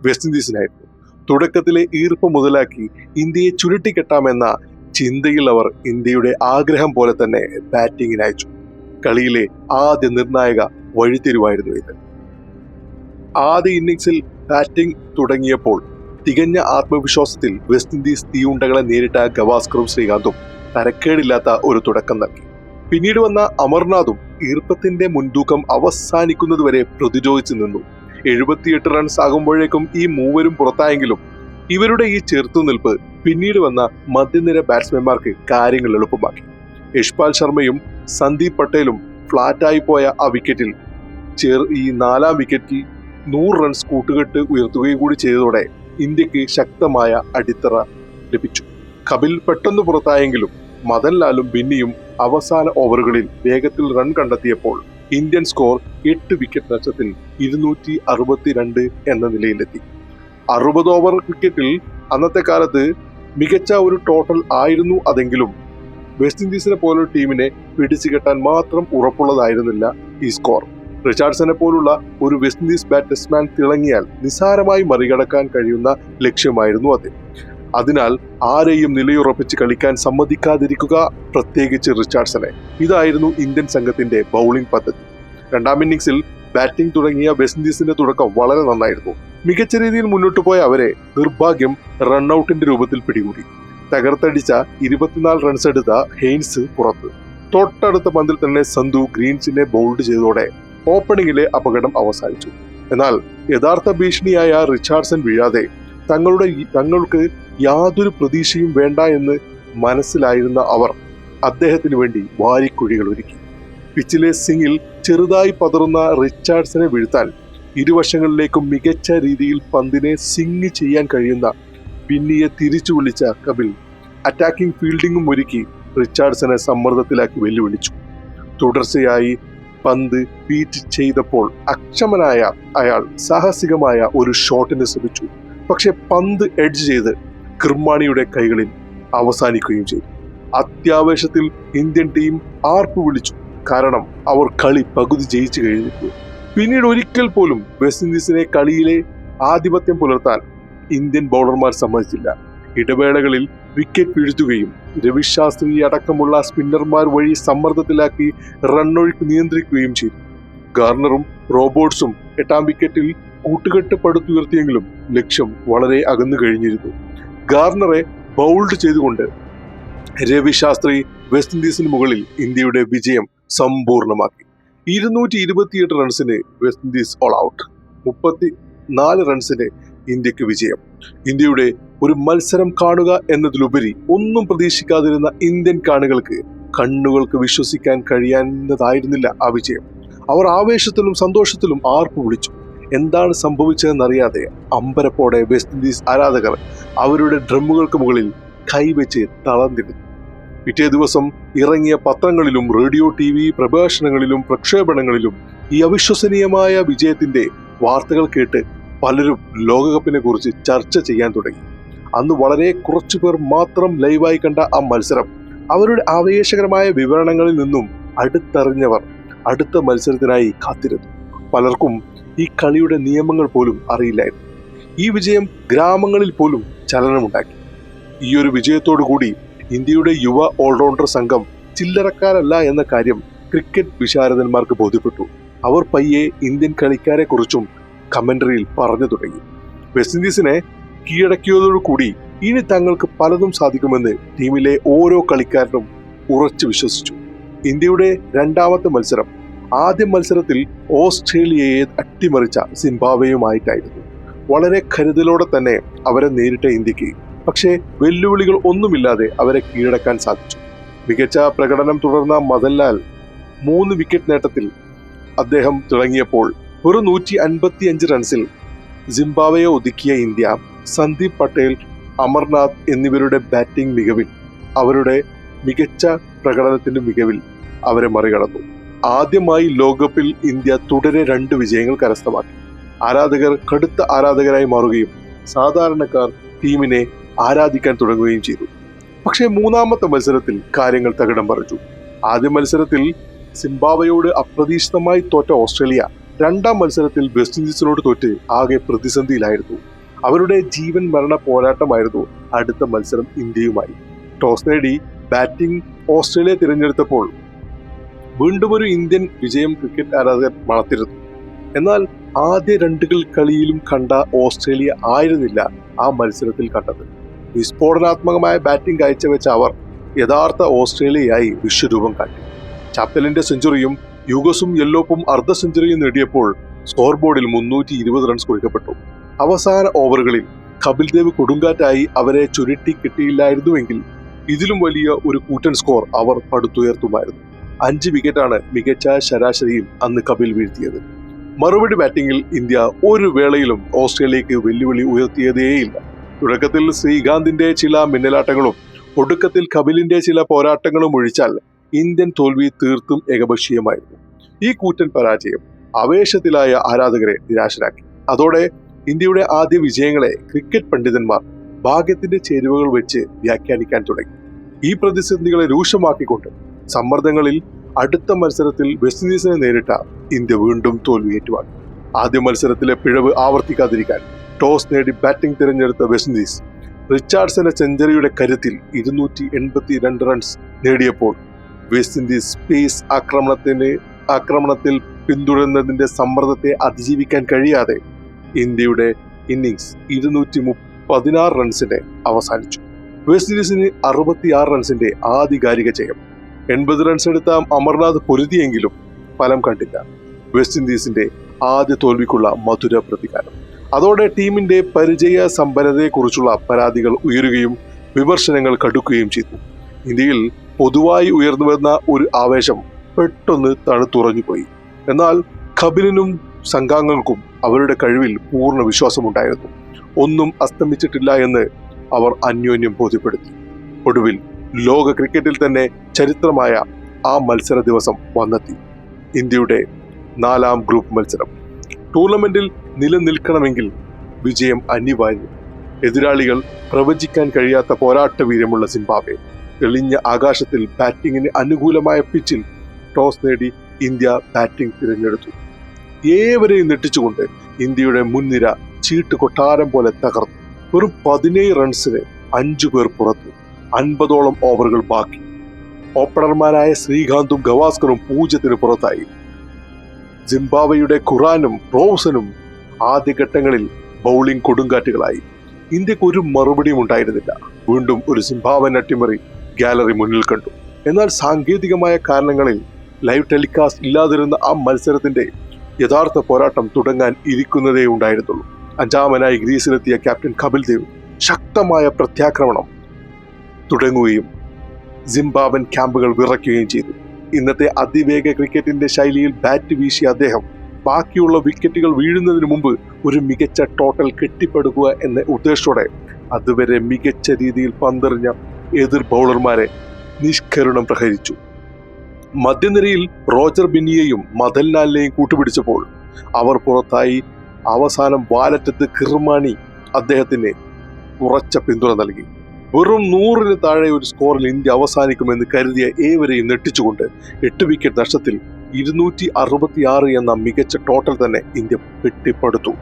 വെസ്റ്റ് ഇൻഡീസിനായിരുന്നു. തുടക്കത്തിലെ ഈർപ്പം മുതലാക്കി ഇന്ത്യയെ ചുരുട്ടിക്കെട്ടാമെന്ന ചിന്തയിൽ അവർ ഇന്ത്യയുടെ ആഗ്രഹം പോലെ തന്നെ ബാറ്റിങ്ങിന് അയച്ചു. കളിയിലെ ആദ്യ നിർണായക വഴിത്തിരിവായിരുന്നു ഇത്. ആദ്യ ഇന്നിംഗ്സിൽ ബാറ്റിംഗ് തുടങ്ങിയപ്പോൾ തികഞ്ഞ ആത്മവിശ്വാസത്തിൽ വെസ്റ്റ് ഇൻഡീസ് തീയുണ്ടകളെ നേരിട്ട ഗവാസ്കറും ശ്രീകാന്തും തരക്കേടില്ലാത്ത ഒരു തുടക്കം നൽകി. പിന്നീട് വന്ന അമർനാഥും ഈർപ്പത്തിന്റെ മുൻതൂക്കം അവസാനിക്കുന്നതുവരെ പ്രതിരോധിച്ചു നിന്നു. 78 റൺസ് ആകുമ്പോഴേക്കും ഈ മൂവരും പുറത്തായെങ്കിലും ഇവരുടെ ഈ ചെറുത്തുനിൽപ്പ് പിന്നീട് വന്ന മധ്യനിര ബാറ്റ്സ്മാൻമാർക്ക് കാര്യങ്ങൾ എളുപ്പമാക്കി. യശ്പാൽ ശർമ്മയും സന്ദീപ് പട്ടേലും ഫ്ലാറ്റായി പോയ ആ വിക്കറ്റിൽ ഈ 4-ാം വിക്കറ്റിൽ 100 റൺസ് കൂട്ടുകെട്ട് ഉയർത്തുകയും കൂടി ചെയ്തതോടെ ഇന്ത്യക്ക് ശക്തമായ അടിത്തറ ലഭിച്ചു. കപിൽ പെട്ടെന്ന് പുറത്തായെങ്കിലും മദൻലാലും ബിന്നിയും അവസാന ഓവറുകളിൽ വേഗത്തിൽ റൺ കണ്ടെത്തിയപ്പോൾ ഇന്ത്യൻ സ്കോർ 8 വിക്കറ്റ് നഷ്ടത്തിൽ 262 എന്ന നിലയിലെത്തി. 60 ഓവർ ക്രിക്കറ്റിൽ അന്നത്തെ കാലത്ത് മികച്ച ഒരു ടോട്ടൽ ആയിരുന്നു അതെങ്കിലും വെസ്റ്റ് ഇൻഡീസിനെ പോലൊരു ടീമിനെ പിടിച്ചു കെട്ടാൻ മാത്രം ഉറപ്പുള്ളതായിരുന്നില്ല ഈ സ്കോർ. റിച്ചാർഡ്സനെ പോലുള്ള ഒരു വെസ്റ്റ് ഇൻഡീസ് ബാറ്റ്സ്മാൻ തിളങ്ങിയാൽ നിസ്സാരമായി മറികടക്കാൻ കഴിയുന്ന ലക്ഷ്യമായിരുന്നു അത്. അതിനാൽ ആരെയും നിലയുറപ്പിച്ച് കളിക്കാൻ സമ്മതിക്കാതിരിക്കുക, പ്രത്യേകിച്ച് റിച്ചാർഡ്സനെ. ഇതായിരുന്നു ഇന്ത്യൻ സംഘത്തിന്റെ ബൗളിംഗ് പദ്ധതി. 2-ാം ഇന്നിംഗ്സിൽ ബാറ്റിംഗ് തുടങ്ങിയ വെസ്റ്റ് ഇൻഡീസിന്റെ തുടക്കം വളരെ നന്നായിരുന്നു. മികച്ച രീതിയിൽ മുന്നോട്ട് പോയ അവരെ നിർഭാഗ്യം റൺഔട്ടിന്റെ രൂപത്തിൽ പിടികൂടി. തകർത്തടിച്ച 24 റൺസ് എടുത്ത ഹെയ്ൻസ് പുറത്ത്. തൊട്ടടുത്ത പന്തിൽ തന്നെ സന്ധു ഗ്രീൻസിനെ ബൗൾഡ് ചെയ്തതോടെ ഓപ്പണിംഗിലെ അപകടം അവസാനിച്ചു. എന്നാൽ യഥാർത്ഥ ഭീഷണിയായ റിച്ചാർഡ്സൺ വീഴാതെ തങ്ങൾക്ക് യാതൊരു പ്രതീക്ഷയും വേണ്ട എന്ന് മനസ്സിലായിരുന്ന അവർ അദ്ദേഹത്തിന് വേണ്ടി വാരിക്കുഴികൾ ഒരുക്കി. പിച്ചിലെ സിങ്ങിൽ ചെറുതായി പതറുന്ന റിച്ചാർഡ്സനെ വീഴ്ത്താൻ ഇരുവശങ്ങളിലേക്കും മികച്ച രീതിയിൽ പന്തിനെ സിങ് ചെയ്യാൻ കഴിയുന്ന ബിന്നിയെ തിരിച്ചു വിളിച്ച കപിൽ അറ്റാക്കിംഗ് ഫീൽഡിംഗും ഒരുക്കി റിച്ചാർഡ്സനെ സമ്മർദ്ദത്തിലാക്കി വെല്ലുവിളിച്ചു. തുടർച്ചയായി പന്ത് ബീറ്റ് ചെയ്തപ്പോൾ അക്ഷമനായ അയാൾ സാഹസികമായ ഒരു ഷോട്ടിന് ശ്രമിച്ചു. പക്ഷെ പന്ത് എഡ്ജ് ചെയ്ത് കിർമാണിയുടെ കൈകളിൽ അവസാനിക്കുകയും ചെയ്തു. അത്യാവേശത്തിൽ ഇന്ത്യൻ ടീം ആർപ്പ് വിളിച്ചു. കാരണം അവർ കളി പകുതി ജയിച്ചു കഴിഞ്ഞിരുന്നു. പിന്നീട് ഒരിക്കൽ പോലും വെസ്റ്റ് ഇൻഡീസിനെ കളിയിലെ ആധിപത്യം പുലർത്താൻ ഇന്ത്യൻ ബൗളർമാർ സമ്മതിച്ചില്ല. ഇടവേളകളിൽ വിക്കറ്റ് വീഴ്ത്തുകയും രവിശാസ്ത്രി അടക്കമുള്ള സ്പിന്നർമാർ വഴി സമ്മർദ്ദത്തിലാക്കി റണ്ണൊഴുക്ക് നിയന്ത്രിക്കുകയും ചെയ്തു. ഗാർണറും റോബോട്ട്സും 8-ാം വിക്കറ്റിൽ കൂട്ടുകെട്ട് പടുത്തുയർത്തിയെങ്കിലും ലക്ഷ്യം വളരെ അകന്നു കഴിഞ്ഞിരുന്നു. ഗാർണറെ ബൗൾഡ് ചെയ്തുകൊണ്ട് രവിശാസ്ത്രി വെസ്റ്റ് ഇൻഡീസിന് മുകളിൽ ഇന്ത്യയുടെ വിജയം സമ്പൂർണ്ണമാക്കി. 228 റൺസിന് വെസ്റ്റ് ഇൻഡീസ് ഓൾ ഔട്ട്. 34 റൺസിന് ഇന്ത്യക്ക് വിജയം. ഇന്ത്യയുടെ ഒരു മത്സരം കാണുക എന്നതിലുപരി ഒന്നും പ്രതീക്ഷിക്കാതിരുന്ന ഇന്ത്യൻ കാണികൾക്ക് കണ്ണുകൾക്ക് വിശ്വസിക്കാൻ കഴിയാവുന്നതായിരുന്നില്ല ആ വിജയം. അവർ ആവേശത്തിലും സന്തോഷത്തിലും ആർപ്പ് വിളിച്ചു. എന്താണ് സംഭവിച്ചതെന്നറിയാതെ അമ്പരപ്പോടെ വെസ്റ്റ് ഇൻഡീസ് ആരാധകർ അവരുടെ ഡ്രമ്മുകൾക്ക് മുകളിൽ കൈവച്ച് തളർന്നിരുന്നു. പിറ്റേ ദിവസം ഇറങ്ങിയ പത്രങ്ങളിലും റേഡിയോ TV പ്രഭാഷണങ്ങളിലും പ്രക്ഷേപണങ്ങളിലും ഈ അവിശ്വസനീയമായ വിജയത്തിന്റെ വാർത്തകൾ കേട്ട് പലരും ലോകകപ്പിനെ കുറിച്ച് ചർച്ച ചെയ്യാൻ തുടങ്ങി. അന്ന് വളരെ കുറച്ചു പേർ മാത്രം ലൈവായി കണ്ട ആ മത്സരം അവരുടെ ആവേശകരമായ വിവരണങ്ങളിൽ നിന്നും അടുത്തറിഞ്ഞവർ അടുത്ത മത്സരത്തിനായി കാത്തിരുന്നു. പലർക്കും ഈ കളിയുടെ നിയമങ്ങൾ പോലും അറിയില്ലായിരുന്നു. ഈ വിജയം ഗ്രാമങ്ങളിൽ പോലും ചലനമുണ്ടാക്കി. ഈ ഒരു വിജയത്തോടു കൂടി ഇന്ത്യയുടെ യുവ ഓൾറൗണ്ടർ സംഘം ചില്ലറക്കാരല്ല എന്ന കാര്യം ക്രിക്കറ്റ് വിശാരദന്മാർക്ക് ബോധ്യപ്പെട്ടു. അവർ പയ്യെ ഇന്ത്യൻ കളിക്കാരെ കുറിച്ചും കമന്ററിയിൽ പറഞ്ഞു തുടങ്ങി. വെസ്റ്റ് ഇൻഡീസിനെ കീഴടക്കിയതോടുകൂടി ഇനി തങ്ങൾക്ക് പലതും സാധിക്കുമെന്ന് ടീമിലെ ഓരോ കളിക്കാരനും ഉറച്ചു വിശ്വസിച്ചു. ഇന്ത്യയുടെ 2ാമത്തെ മത്സരം ആദ്യ മത്സരത്തിൽ ഓസ്ട്രേലിയയെ അട്ടിമറിച്ച സിംബാബ്വേയുമായിട്ടായിരുന്നു. വളരെ കരുതലോടെ തന്നെ അവരെ നേരിട്ട ഇന്ത്യക്ക് പക്ഷേ വെല്ലുവിളികൾ ഒന്നുമില്ലാതെ അവരെ കീഴടക്കാൻ സാധിച്ചു. മികച്ച പ്രകടനം തുടർന്ന മദൻലാൽ 3 വിക്കറ്റ് നേട്ടത്തിൽ അദ്ദേഹം തിളങ്ങിയപ്പോൾ വെറും 155 റൺസിൽ സിംബാബ്വേയെ ഒതുക്കിയ ഇന്ത്യ സന്ദീപ് പട്ടേൽ, അമർനാഥ് എന്നിവരുടെ ബാറ്റിംഗ് മികവിൽ, അവരുടെ മികച്ച പ്രകടനത്തിന്റെ മികവിൽ അവരെ മറികടന്നു. ആദ്യമായി ലോകകപ്പിൽ ഇന്ത്യ തുടരെ 2 വിജയങ്ങൾ കരസ്ഥമാക്കി. ആരാധകർ കടുത്ത ആരാധകരായി മാറുകയും സാധാരണക്കാർ ടീമിനെ ആരാധിക്കാൻ തുടങ്ങുകയും ചെയ്തു. പക്ഷേ 3ാമത്തെ മത്സരത്തിൽ കാര്യങ്ങൾ തകിടം മറിച്ചു. ആദ്യ മത്സരത്തിൽ സിംബാബ്വേയോട് അപ്രതീക്ഷിതമായി തോറ്റ ഓസ്ട്രേലിയ 2ാം മത്സരത്തിൽ വെസ്റ്റ് ഇൻഡീസിനോട് തോറ്റ് ആകെ പ്രതിസന്ധിയിലായിരുന്നു. അവരുടെ ജീവൻ മരണ പോരാട്ടമായിരുന്നു അടുത്ത മത്സരം ഇന്ത്യയുമായി. ടോസ് നേടി ബാറ്റിംഗ് ഓസ്ട്രേലിയ തിരഞ്ഞെടുത്തപ്പോൾ വീണ്ടും ഒരു ഇന്ത്യൻ വിജയം ക്രിക്കറ്റ് ആരാധകർ മണത്തിരുന്നു. എന്നാൽ ആദ്യ 2 കളിയിലും കണ്ട ഓസ്ട്രേലിയ ആയിരുന്നില്ല ആ മത്സരത്തിൽ കണ്ടത്. വിസ്ഫോടനാത്മകമായ ബാറ്റിംഗ് കാഴ്ചവെച്ച അവർ യഥാർത്ഥ ഓസ്ട്രേലിയയായി വിശ്വരൂപം കാട്ടി. ചാപ്പലിന്റെ സെഞ്ചുറിയും യുഗസും യെല്ലോപ്പും അർദ്ധ സെഞ്ചുറിയും നേടിയപ്പോൾ സ്കോർ ബോർഡിൽ 320 റൺസ് കുറിക്കപ്പെട്ടു. അവസാന ഓവറുകളിൽ കപിൽ ദേവ് കൊടുങ്കാറ്റായി അവരെ ചുരുട്ടി കിട്ടിയില്ലായിരുന്നുവെങ്കിൽ ഇതിലും വലിയ ഒരു കൂറ്റൻ സ്കോർ അവർ പടുത്തുയർത്തുമായിരുന്നു. 5 വിക്കറ്റാണ് മികച്ച ശരാശരിയിൽ അന്ന് കപിൽ വീഴ്ത്തിയത്. മറുപടി ബാറ്റിംഗിൽ ഇന്ത്യ ഒരു വേളയിലും ഓസ്ട്രേലിയക്ക് വെല്ലുവിളി ഉയർത്തിയതേയില്ല. തുടക്കത്തിൽ ശ്രീകാന്തിന്റെ ചില മിന്നലാട്ടങ്ങളും ഒടുക്കത്തിൽ കപിലിന്റെ ചില പോരാട്ടങ്ങളും ഒഴിച്ചാൽ ഇന്ത്യൻ തോൽവി തീർത്തും ഏകപക്ഷീയമായിരുന്നു. ഈ കൂറ്റൻ പരാജയം ആവേശത്തിലായ ആരാധകരെ നിരാശരാക്കി. അതോടെ ഇന്ത്യയുടെ ആദ്യ വിജയങ്ങളെ ക്രിക്കറ്റ് പണ്ഡിതന്മാർ ഭാഗ്യത്തിന്റെ ചേരുവകൾ വെച്ച് വ്യാഖ്യാനിക്കാൻ തുടങ്ങി. ഈ പ്രതിസന്ധികളെ രൂക്ഷമാക്കിക്കൊണ്ട് സമ്മർദ്ദങ്ങളിൽ അടുത്ത മത്സരത്തിൽ വെസ്റ്റ് ഇൻഡീസിനെ നേരിട്ട ഇന്ത്യ വീണ്ടും തോൽവി ഏറ്റുവാങ്ങി. ആദ്യ മത്സരത്തിലെ പിഴവ് ആവർത്തിക്കാതിരിക്കാൻ ടോസ് നേടി ബാറ്റിംഗ് തിരഞ്ഞെടുത്ത വെസ്റ്റ് ഇൻഡീസ് റിച്ചാർഡ്സന്റെ സെഞ്ചുറിയുടെ കരുത്തിൽ 282 റൺസ് നേടിയപ്പോൾ വെസ്റ്റ് ഇൻഡീസ് പേസ് ആക്രമണത്തിൽ പിന്തുടരുന്നതിന്റെ സമ്മർദ്ദത്തെ അതിജീവിക്കാൻ കഴിയാതെ ഇന്ത്യയുടെ ഇന്നിംഗ്സ് 216 റൺസിന്റെ അവസാനിച്ചു. വെസ്റ്റ് ഇൻഡീസിന് 66 റൺസിന്റെ ആധികാരിക ജയം. 80 റൺസ് എടുത്ത അമർനാഥ് പൊരുതിയെങ്കിലും ഫലം കണ്ടില്ല. വെസ്റ്റ് ഇൻഡീസിന്റെ ആദ്യ തോൽവിക്കുള്ള മധുര പ്രതികാരം. അതോടെ ടീമിന്റെ പരിചയ സമ്പന്നതയെക്കുറിച്ചുള്ള പരാതികൾ ഉയരുകയും വിമർശനങ്ങൾ കടുക്കുകയും ചെയ്തു. ഇന്ത്യയിൽ പൊതുവായി ഉയർന്നുവരുന്ന ഒരു ആവേശം പെട്ടെന്ന് തണുത്തുറഞ്ഞുപോയി. എന്നാൽ കപിലിനും സംഘാംഗങ്ങൾക്കും അവരുടെ കഴിവിൽ പൂർണ്ണ വിശ്വാസമുണ്ടായിരുന്നു. ഒന്നും അസ്തമിച്ചിട്ടില്ല എന്ന് അവർ അന്യോന്യം ബോധ്യപ്പെടുത്തി. ഒടുവിൽ ലോക ക്രിക്കറ്റിൽ തന്നെ ചരിത്രമായ ആ മത്സര ദിവസം വന്നെത്തി. ഇന്ത്യയുടെ 4ാം ഗ്രൂപ്പ് മത്സരം. ടൂർണമെന്റിൽ നിലനിൽക്കണമെങ്കിൽ വിജയം അനിവാര്യം. എതിരാളികൾ പ്രവചിക്കാൻ കഴിയാത്ത പോരാട്ട വീര്യമുള്ള സിംബാബ്വെ. തെളിഞ്ഞ ആകാശത്തിൽ ബാറ്റിങ്ങിന് അനുകൂലമായ പിച്ചിൽ ടോസ് നേടി ഇന്ത്യ ബാറ്റിംഗ് തിരഞ്ഞെടുത്തു. ഏവരെയും ഞെട്ടിച്ചുകൊണ്ട് ഇന്ത്യയുടെ മുൻനിര ചീട്ട് കൊട്ടാരം പോലെ തകർന്നു. വെറും 17 റൺസിന് 5 പേർ പുറത്ത്. 50ഓളം ഓവറുകൾ ബാക്കി. ഓപ്പണർമാരായ ശ്രീകാന്തും ഗവാസ്കറും 0 പുറത്തായി. സിംബാബ്വെയുടെ ഖുറാനും റോസനും ആദ്യഘട്ടങ്ങളിൽ ബൗളിംഗ് കൊടുങ്കാറ്റുകളായി. ഇന്ത്യക്ക് ഒരു മറുപടിയും ഉണ്ടായിരുന്നില്ല. വീണ്ടും ഒരു സിംബാബ്വൻ അട്ടിമറി ഗാലറി മുന്നിൽ കണ്ടു. എന്നാൽ സാങ്കേതികമായ കാരണങ്ങളിൽ ലൈവ് ടെലികാസ്റ്റ് ഇല്ലാതിരുന്ന ആ മത്സരത്തിന്റെ യഥാർത്ഥ പോരാട്ടം തുടങ്ങാൻ ഇരിക്കുന്നതേ ഉണ്ടായിരുന്നുള്ളൂ. 5ാമനായി ഗ്രീസിലെത്തിയ ക്യാപ്റ്റൻ കപിൽ ദേവ് ശക്തമായ പ്രത്യാക്രമണം തുടങ്ങുകയും സിംബാബ്വൻ ക്യാമ്പുകൾ വിറയ്ക്കുകയും ചെയ്തു. ഇന്നത്തെ അതിവേഗ ക്രിക്കറ്റിന്റെ ശൈലിയിൽ ബാറ്റ് വീശിയ അദ്ദേഹം ബാക്കിയുള്ള വിക്കറ്റുകൾ വീഴുന്നതിന് മുമ്പ് ഒരു മികച്ച ടോട്ടൽ കെട്ടിപ്പടുക്കുക എന്ന ഉദ്ദേശത്തോടെ അതുവരെ മികച്ച രീതിയിൽ പന്തെറിഞ്ഞ എതിർ ബൗളർമാരെ നിഷ്കരുണം പ്രഹരിച്ചു. മധ്യനിരയിൽ റോജർ ബിന്നിയെയും മദൻലാലിനെയും കൂട്ടുപിടിച്ചപ്പോൾ അവർ പുറത്തായി. അവസാനം വാലറ്റത്ത് കിർമാണി അദ്ദേഹത്തിന് ഉറച്ച പിന്തുണ നൽകി. വെറും 100-ന് താഴെ ഒരു സ്കോറിൽ ഇന്ത്യ അവസാനിക്കുമെന്ന് കരുതിയ ഏവരെയും ഞെട്ടിച്ചുകൊണ്ട് 8 വിക്കറ്റ് നഷ്ടത്തിൽ 266 എന്ന മികച്ച ടോട്ടൽ തന്നെ ഇന്ത്യ കെട്ടിപ്പടുത്തു.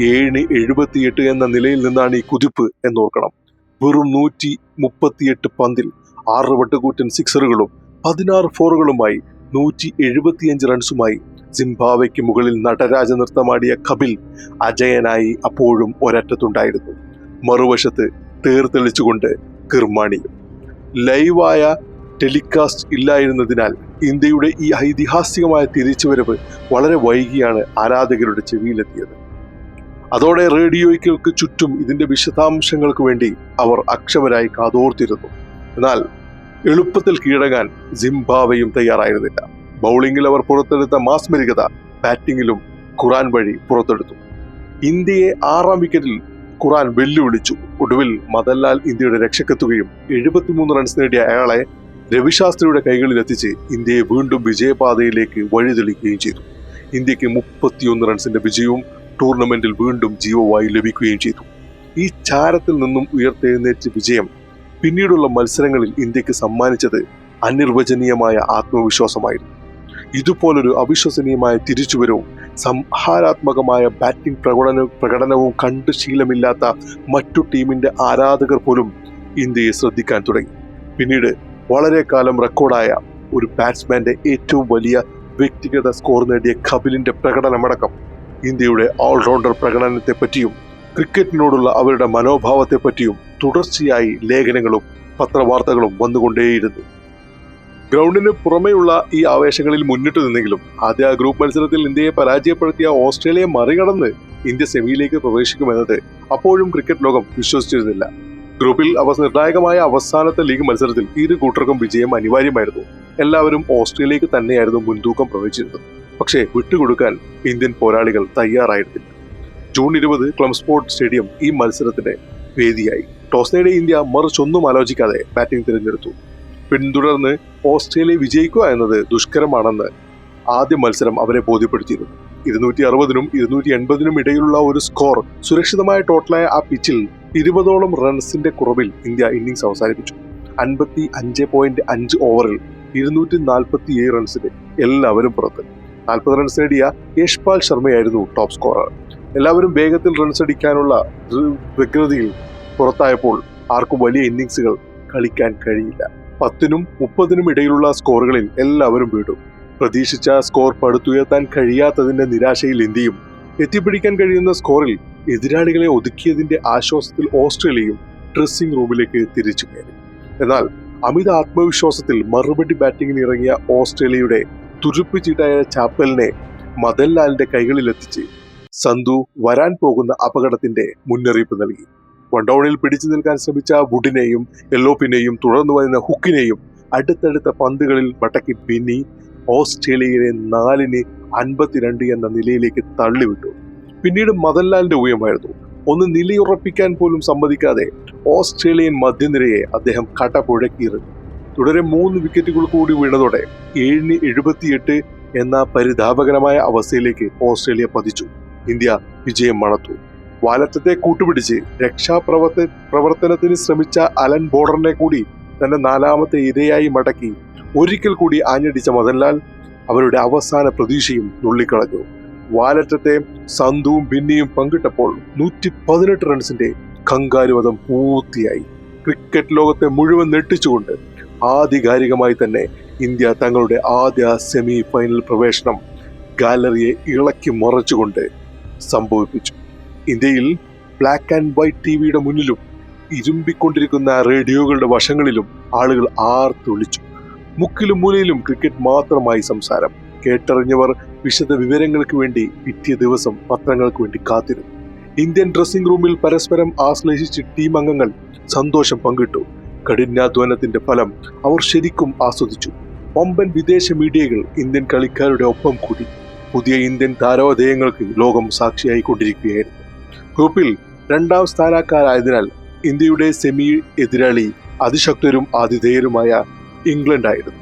778 എന്ന നിലയിൽ നിന്നാണ് ഈ കുതിപ്പ് എന്നോർക്കണം. വെറും 138 പന്തിൽ 6 വട്ടുകൂറ്റൻ സിക്സറുകളും 16 ഫോറുകളുമായി 175 റൺസുമായി സിംബാബ്വെക്ക് മുകളിൽ നടരാജ നൃത്തമാടിയ കപിൽ അജയനായി അപ്പോഴും ഒരറ്റത്തുണ്ടായിരുന്നു. മറുവശത്ത് തേർത്തെളിച്ചുകൊണ്ട് കിർമാണിയും. ലൈവായ ടെലികാസ്റ്റ് ഇല്ലായിരുന്നതിനാൽ ഇന്ത്യയുടെ ഈ ഐതിഹാസികമായ തിരിച്ചുവരവ് വളരെ വൈകിയാണ് ആരാധകരുടെ ചെവിയിലെത്തിയത്. അതോടെ റേഡിയോയ്ക്ക് ചുറ്റും ഇതിന്റെ വിശദാംശങ്ങൾക്ക് വേണ്ടി അവർ അക്ഷമരായി കാതോർത്തിരുന്നു. എന്നാൽ എളുപ്പത്തിൽ കീഴടങ്ങാൻ സിംബാബ്വെയും തയ്യാറായിരുന്നില്ല. ബൗളിംഗിൽ അവർ പുറത്തെടുത്ത മാസ്മരികത ബാറ്റിംഗിലും ഖുറാൻ വഴി പുറത്തെടുത്തു. ഇന്ത്യയെ 6ാം വിക്കറ്റിൽ ഖുറാൻ വെല്ലുവിളിച്ചു. ഒടുവിൽ മദൻലാൽ ഇന്ത്യയുടെ രക്ഷക്കെത്തുകയും 73 റൺസ് നേടിയ അയാളെ രവിശാസ്ത്രിയുടെ കൈകളിൽ എത്തിച്ച് ഇന്ത്യയെ വീണ്ടും വിജയപാതയിലേക്ക് വഴിതെളിക്കുകയും ചെയ്തു. ഇന്ത്യക്ക് 31 റൺസിന്റെ വിജയവും ടൂർണമെന്റിൽ വീണ്ടും ജീവവായു ലഭിക്കുകയും ചെയ്തു. ഈ ചാരത്തിൽ നിന്നും ഉയർത്തെഴുന്നേറ്റ വിജയം പിന്നീടുള്ള മത്സരങ്ങളിൽ ഇന്ത്യക്ക് സമ്മാനിച്ചത് അനിർവചനീയമായ ആത്മവിശ്വാസമായിരുന്നു. ഇതുപോലൊരു അവിശ്വസനീയമായ തിരിച്ചുവരവും സംഹാരാത്മകമായ ബാറ്റിംഗ് പ്രകടനവും കണ്ട് ശീലമില്ലാത്ത മറ്റു ടീമിന്റെ ആരാധകർ പോലും ഇന്ത്യയെ ശ്രദ്ധിക്കാൻ തുടങ്ങി. പിന്നീട് വളരെ കാലം റെക്കോർഡായ ഒരു ബാറ്റ്സ്മാന്റെ ഏറ്റവും വലിയ വ്യക്തിഗത സ്കോർ നേടിയ കപിലിന്റെ പ്രകടനമടക്കം ഇന്ത്യയുടെ ഓൾറൗണ്ടർ പ്രകടനത്തെ പറ്റിയും ക്രിക്കറ്റിനോടുള്ള അവരുടെ മനോഭാവത്തെ പറ്റിയും തുടർച്ചയായി ലേഖനങ്ങളും പത്രവാർത്തകളും വന്നുകൊണ്ടേയിരുന്നു. ഗ്രൗണ്ടിന് പുറമെയുള്ള ഈ ആവേശങ്ങളിൽ മുന്നിട്ട് നിന്നെങ്കിലും ആദ്യ ഗ്രൂപ്പ് മത്സരത്തിൽ ഇന്ത്യയെ പരാജയപ്പെടുത്തിയ ഓസ്ട്രേലിയയെ മറികടന്ന് ഇന്ത്യ സെമിയിലേക്ക് പ്രവേശിക്കുമെന്നത് അപ്പോഴും ക്രിക്കറ്റ് ലോകം വിശ്വസിച്ചിരുന്നില്ല. ഗ്രൂപ്പിൽ നിർണായകമായ അവസാനത്തെ ലീഗ് മത്സരത്തിൽ ഇരു കൂട്ടർക്കും വിജയം അനിവാര്യമായിരുന്നു. എല്ലാവരും ഓസ്ട്രേലിയക്ക് തന്നെയായിരുന്നു മുൻതൂക്കം പ്രവചിച്ചിരുന്നത്. പക്ഷേ വിട്ടുകൊടുക്കാൻ ഇന്ത്യൻ പോരാളികൾ തയ്യാറായിരുന്നില്ല. ജൂൺ 20 ക്ലംസ്പോർട്ട് സ്റ്റേഡിയം ഈ മത്സരത്തിന്റെ വേദിയായി. ടോസ് നേടിയ ഇന്ത്യ മറിച്ചൊന്നും ആലോചിക്കാതെ ബാറ്റിംഗ് തിരഞ്ഞെടുത്തു. പിന്തുടർന്ന് ഓസ്ട്രേലിയ വിജയിക്കുക എന്നത് ദുഷ്കരമാണെന്ന് ആദ്യ മത്സരം അവരെ ബോധ്യപ്പെടുത്തിയിരുന്നു. 260-നും 280-നും ഇടയിലുള്ള ഒരു സ്കോർ സുരക്ഷിതമായ ടോട്ടലായ ആ പിച്ചിൽ 20ഓളം റൺസിന്റെ കുറവിൽ ഇന്ത്യ ഇന്നിംഗ്സ് അവസാനിപ്പിച്ചു. 55.5 ഓവറിൽ 247 റൺസിന് എല്ലാവരും പുറത്ത്. 40 റൺസ് നേടിയ യശ്പാൽ ശർമ്മയായിരുന്നു ടോപ്പ് സ്കോറർ. എല്ലാവരും വേഗത്തിൽ റൺസ് അടിക്കാനുള്ള വ്യഗ്രതയിൽ പുറത്തായപ്പോൾ ആർക്കും വലിയ ഇന്നിംഗ്സുകൾ കളിക്കാൻ കഴിയില്ല. 10-നും 30-നും ഇടയിലുള്ള സ്കോറുകളിൽ എല്ലാവരും വീണു. പ്രതീക്ഷിച്ച സ്കോർ പടുത്തുയർത്താൻ കഴിയാത്തതിന്റെ നിരാശയിൽ ഇന്ത്യയും എത്തിപ്പിടിക്കാൻ കഴിയുന്ന സ്കോറിൽ എതിരാളികളെ ഒതുക്കിയതിന്റെ ആശ്വാസത്തിൽ ഓസ്ട്രേലിയയും ഡ്രസ്സിംഗ് റൂമിലേക്ക് തിരിച്ചു കയറി. എന്നാൽ അമിത ആത്മവിശ്വാസത്തിൽ മറുപടി ബാറ്റിംഗിന് ഇറങ്ങിയ ഓസ്ട്രേലിയയുടെ തുരുപ്പിച്ചീട്ടായ ചാപ്പലിനെ മദൻലാലിന്റെ കൈകളിലെത്തിച്ച് സന്ധു വരാൻ പോകുന്ന അപകടത്തിന്റെ മുന്നറിയിപ്പ് നൽകി. വൺ ഡൗണിൽ പിടിച്ചു നിൽക്കാൻ ശ്രമിച്ച വുഡിനെയും എല്ലോപ്പിനെയും തുടർന്നു വരുന്ന ഹുക്കിനെയും അടുത്തടുത്ത പന്തുകളിൽ മടക്കി പിന്നി ഓസ്ട്രേലിയയെ 4-52 എന്ന നിലയിലേക്ക് തള്ളിവിട്ടു. പിന്നീട് മദൻലാലിന്റെ ഊഴമായിരുന്നു. ഒന്ന് നിലയുറപ്പിക്കാൻ പോലും സമ്മതിക്കാതെ ഓസ്ട്രേലിയൻ മധ്യനിരയെ അദ്ദേഹം കടപുഴക്കിയിരുന്നു. തുടരെ 3 വിക്കറ്റുകൾ കൂടി വീണതോടെ 7-78 എന്ന പരിതാപകരമായ അവസ്ഥയിലേക്ക് ഓസ്ട്രേലിയ പതിച്ചു. ഇന്ത്യ വിജയം മണത്തു. വാലറ്റത്തെ കൂട്ടുപിടിച്ച് രക്ഷാപ്രവർത്തനത്തിന് ശ്രമിച്ച അലൻ ബോർഡറിനെ കൂടി തന്റെ 4ാമത്തെ ഇരയായി മടക്കി ഒരിക്കൽ കൂടി ആഞ്ഞടിച്ച മദൻലാൽ അവരുടെ അവസാന പ്രതീക്ഷയും നുള്ളിക്കളഞ്ഞു. വാലറ്റത്തെ സന്ധുവും ബിന്നിയും പങ്കിട്ടപ്പോൾ 118 റൺസിന്റെ കങ്കാരുവധം പൂർത്തിയായി. ക്രിക്കറ്റ് ലോകത്തെ മുഴുവൻ നെട്ടിച്ചുകൊണ്ട് ആധികാരികമായി തന്നെ ഇന്ത്യ തങ്ങളുടെ ആദ്യ സെമി ഫൈനൽ പ്രവേശനം ഗാലറിയെ ഇളക്കി മറച്ചുകൊണ്ട് സംഭവിപ്പിച്ചു. ഇന്ത്യയിൽ ബ്ലാക്ക് ആൻഡ് വൈറ്റ് ടിവിയുടെ മുന്നിലും ഇരുമ്പിക്കൊണ്ടിരിക്കുന്ന റേഡിയോകളുടെ വശങ്ങളിലും ആളുകൾ ആർത്തുവിളിച്ചു. മുക്കിലും മൂലയിലും ക്രിക്കറ്റ് മാത്രമായി സംസാരം. കേട്ടറിഞ്ഞവർ വിശദ വിവരങ്ങൾക്ക് വേണ്ടി പിറ്റേ ദിവസം പത്രങ്ങൾക്ക് വേണ്ടി കാത്തിരുന്നു. ഇന്ത്യൻ ഡ്രസ്സിംഗ് റൂമിൽ പരസ്പരം ആശ്ലേഷിച്ച് ടീം അംഗങ്ങൾ സന്തോഷം പങ്കിട്ടു. കഠിനാധ്വാനത്തിന്റെ ഫലം അവർ ശരിക്കും ആസ്വദിച്ചു. ഒമ്പൻ വിദേശ മീഡിയകൾ ഇന്ത്യൻ കളിക്കാരുടെ ഒപ്പം കൂടി. പുതിയ ഇന്ത്യൻ താരോദയങ്ങൾക്ക് ലോകം സാക്ഷിയായിക്കൊണ്ടിരിക്കുകയായിരുന്നു. ഗ്രൂപ്പിൽ 2ാം സ്ഥാനക്കാരായതിനാൽ ഇന്ത്യയുടെ സെമി എതിരാളി അതിശക്തരും ആതിഥേയരുമായ ഇംഗ്ലണ്ടായിരുന്നു.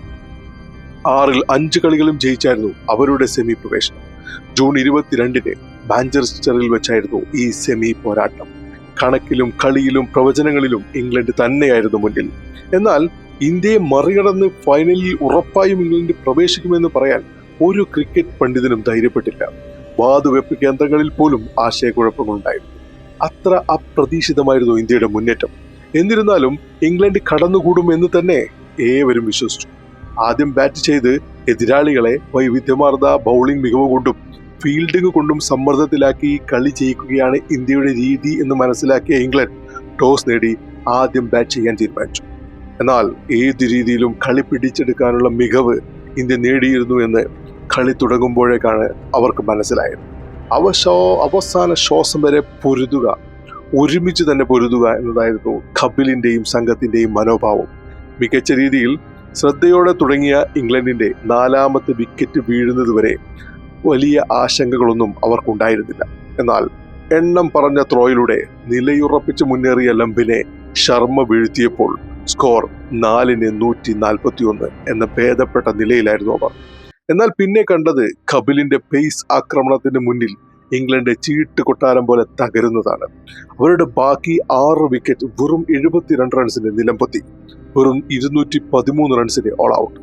6-ൽ 5 കളികളും ജയിച്ചായിരുന്നു അവരുടെ സെമി പ്രവേശനം. ജൂൺ 22-ന് മാഞ്ചസ്റ്ററിൽ വെച്ചായിരുന്നു ഈ സെമി പോരാട്ടം. കണക്കിലും കളിയിലും പ്രവചനങ്ങളിലും ഇംഗ്ലണ്ട് തന്നെയായിരുന്നു മുന്നിൽ. എന്നാൽ ഇന്ത്യയെ മറികടന്ന് ഫൈനലിൽ ഉറപ്പായും ഇംഗ്ലണ്ട് പ്രവേശിക്കുമെന്ന് പറയാൻ ഒരു ക്രിക്കറ്റ് പണ്ഡിതനും ധൈര്യപ്പെട്ടില്ല. വാതുവെപ്പ് കേന്ദ്രങ്ങളിൽ പോലും ആശയക്കുഴപ്പങ്ങളുണ്ടായിരുന്നു. അത്ര അപ്രതീക്ഷിതമായിരുന്നു ഇന്ത്യയുടെ മുന്നേറ്റം. എന്നിരുന്നാലും ഇംഗ്ലണ്ട് കടന്നുകൂടും എന്ന് തന്നെ ഏവരും വിശ്വസിച്ചു. ആദ്യം ബാറ്റ് ചെയ്ത് എതിരാളികളെ വൈവിധ്യമാർന്ന ബൗളിംഗ് മികവ് കൊണ്ടും ഫീൽഡിംഗ് കൊണ്ടും സമ്മർദ്ദത്തിലാക്കി കളി ജയിക്കുകയാണ് ഇന്ത്യയുടെ രീതി എന്ന് മനസ്സിലാക്കിയ ഇംഗ്ലണ്ട് ടോസ് നേടി ആദ്യം ബാറ്റ് ചെയ്യാൻ തീരുമാനിച്ചു. എന്നാൽ ഏത് രീതിയിലും കളി പിടിച്ചെടുക്കാനുള്ള മികവ് ഇന്ത്യ നേടിയിരുന്നു എന്ന് കളി തുടങ്ങുമ്പോഴേക്കാണ് അവർക്ക് മനസ്സിലായത്. അവസാന ശ്വാസം വരെ പൊരുതുക, ഒരുമിച്ച് തന്നെ പൊരുതുക എന്നതായിരുന്നു കപിലിന്റെയും സംഘത്തിന്റെയും മനോഭാവം. മികച്ച രീതിയിൽ ശ്രദ്ധയോടെ തുടങ്ങിയ ഇംഗ്ലണ്ടിന്റെ 4ാമത്തെ വിക്കറ്റ് വീഴുന്നതുവരെ വലിയ ആശങ്കകളൊന്നും അവർക്കുണ്ടായിരുന്നില്ല. എന്നാൽ എണ്ണം പറഞ്ഞ ത്രോയിലൂടെ നിലയുറപ്പിച്ച് മുന്നേറിയ ലംബിനെ ശർമ്മ വീഴ്ത്തിയപ്പോൾ സ്കോർ 4-141 എന്ന ഭേദപ്പെട്ട നിലയിലായിരുന്നു അവർ. എന്നാൽ പിന്നെ കണ്ടത് കപിലിന്റെ പേസ് ആക്രമണത്തിന് മുന്നിൽ ഇംഗ്ലണ്ട് ചീട്ട് കൊട്ടാരം പോലെ തകരുന്നതാണ്. അവരുടെ ബാക്കി 6 വിക്കറ്റ് വെറും 72 റൺസിന് നിലംപൊത്തി. വെറും 213 റൺസിന് ഓൾ ഔട്ട്.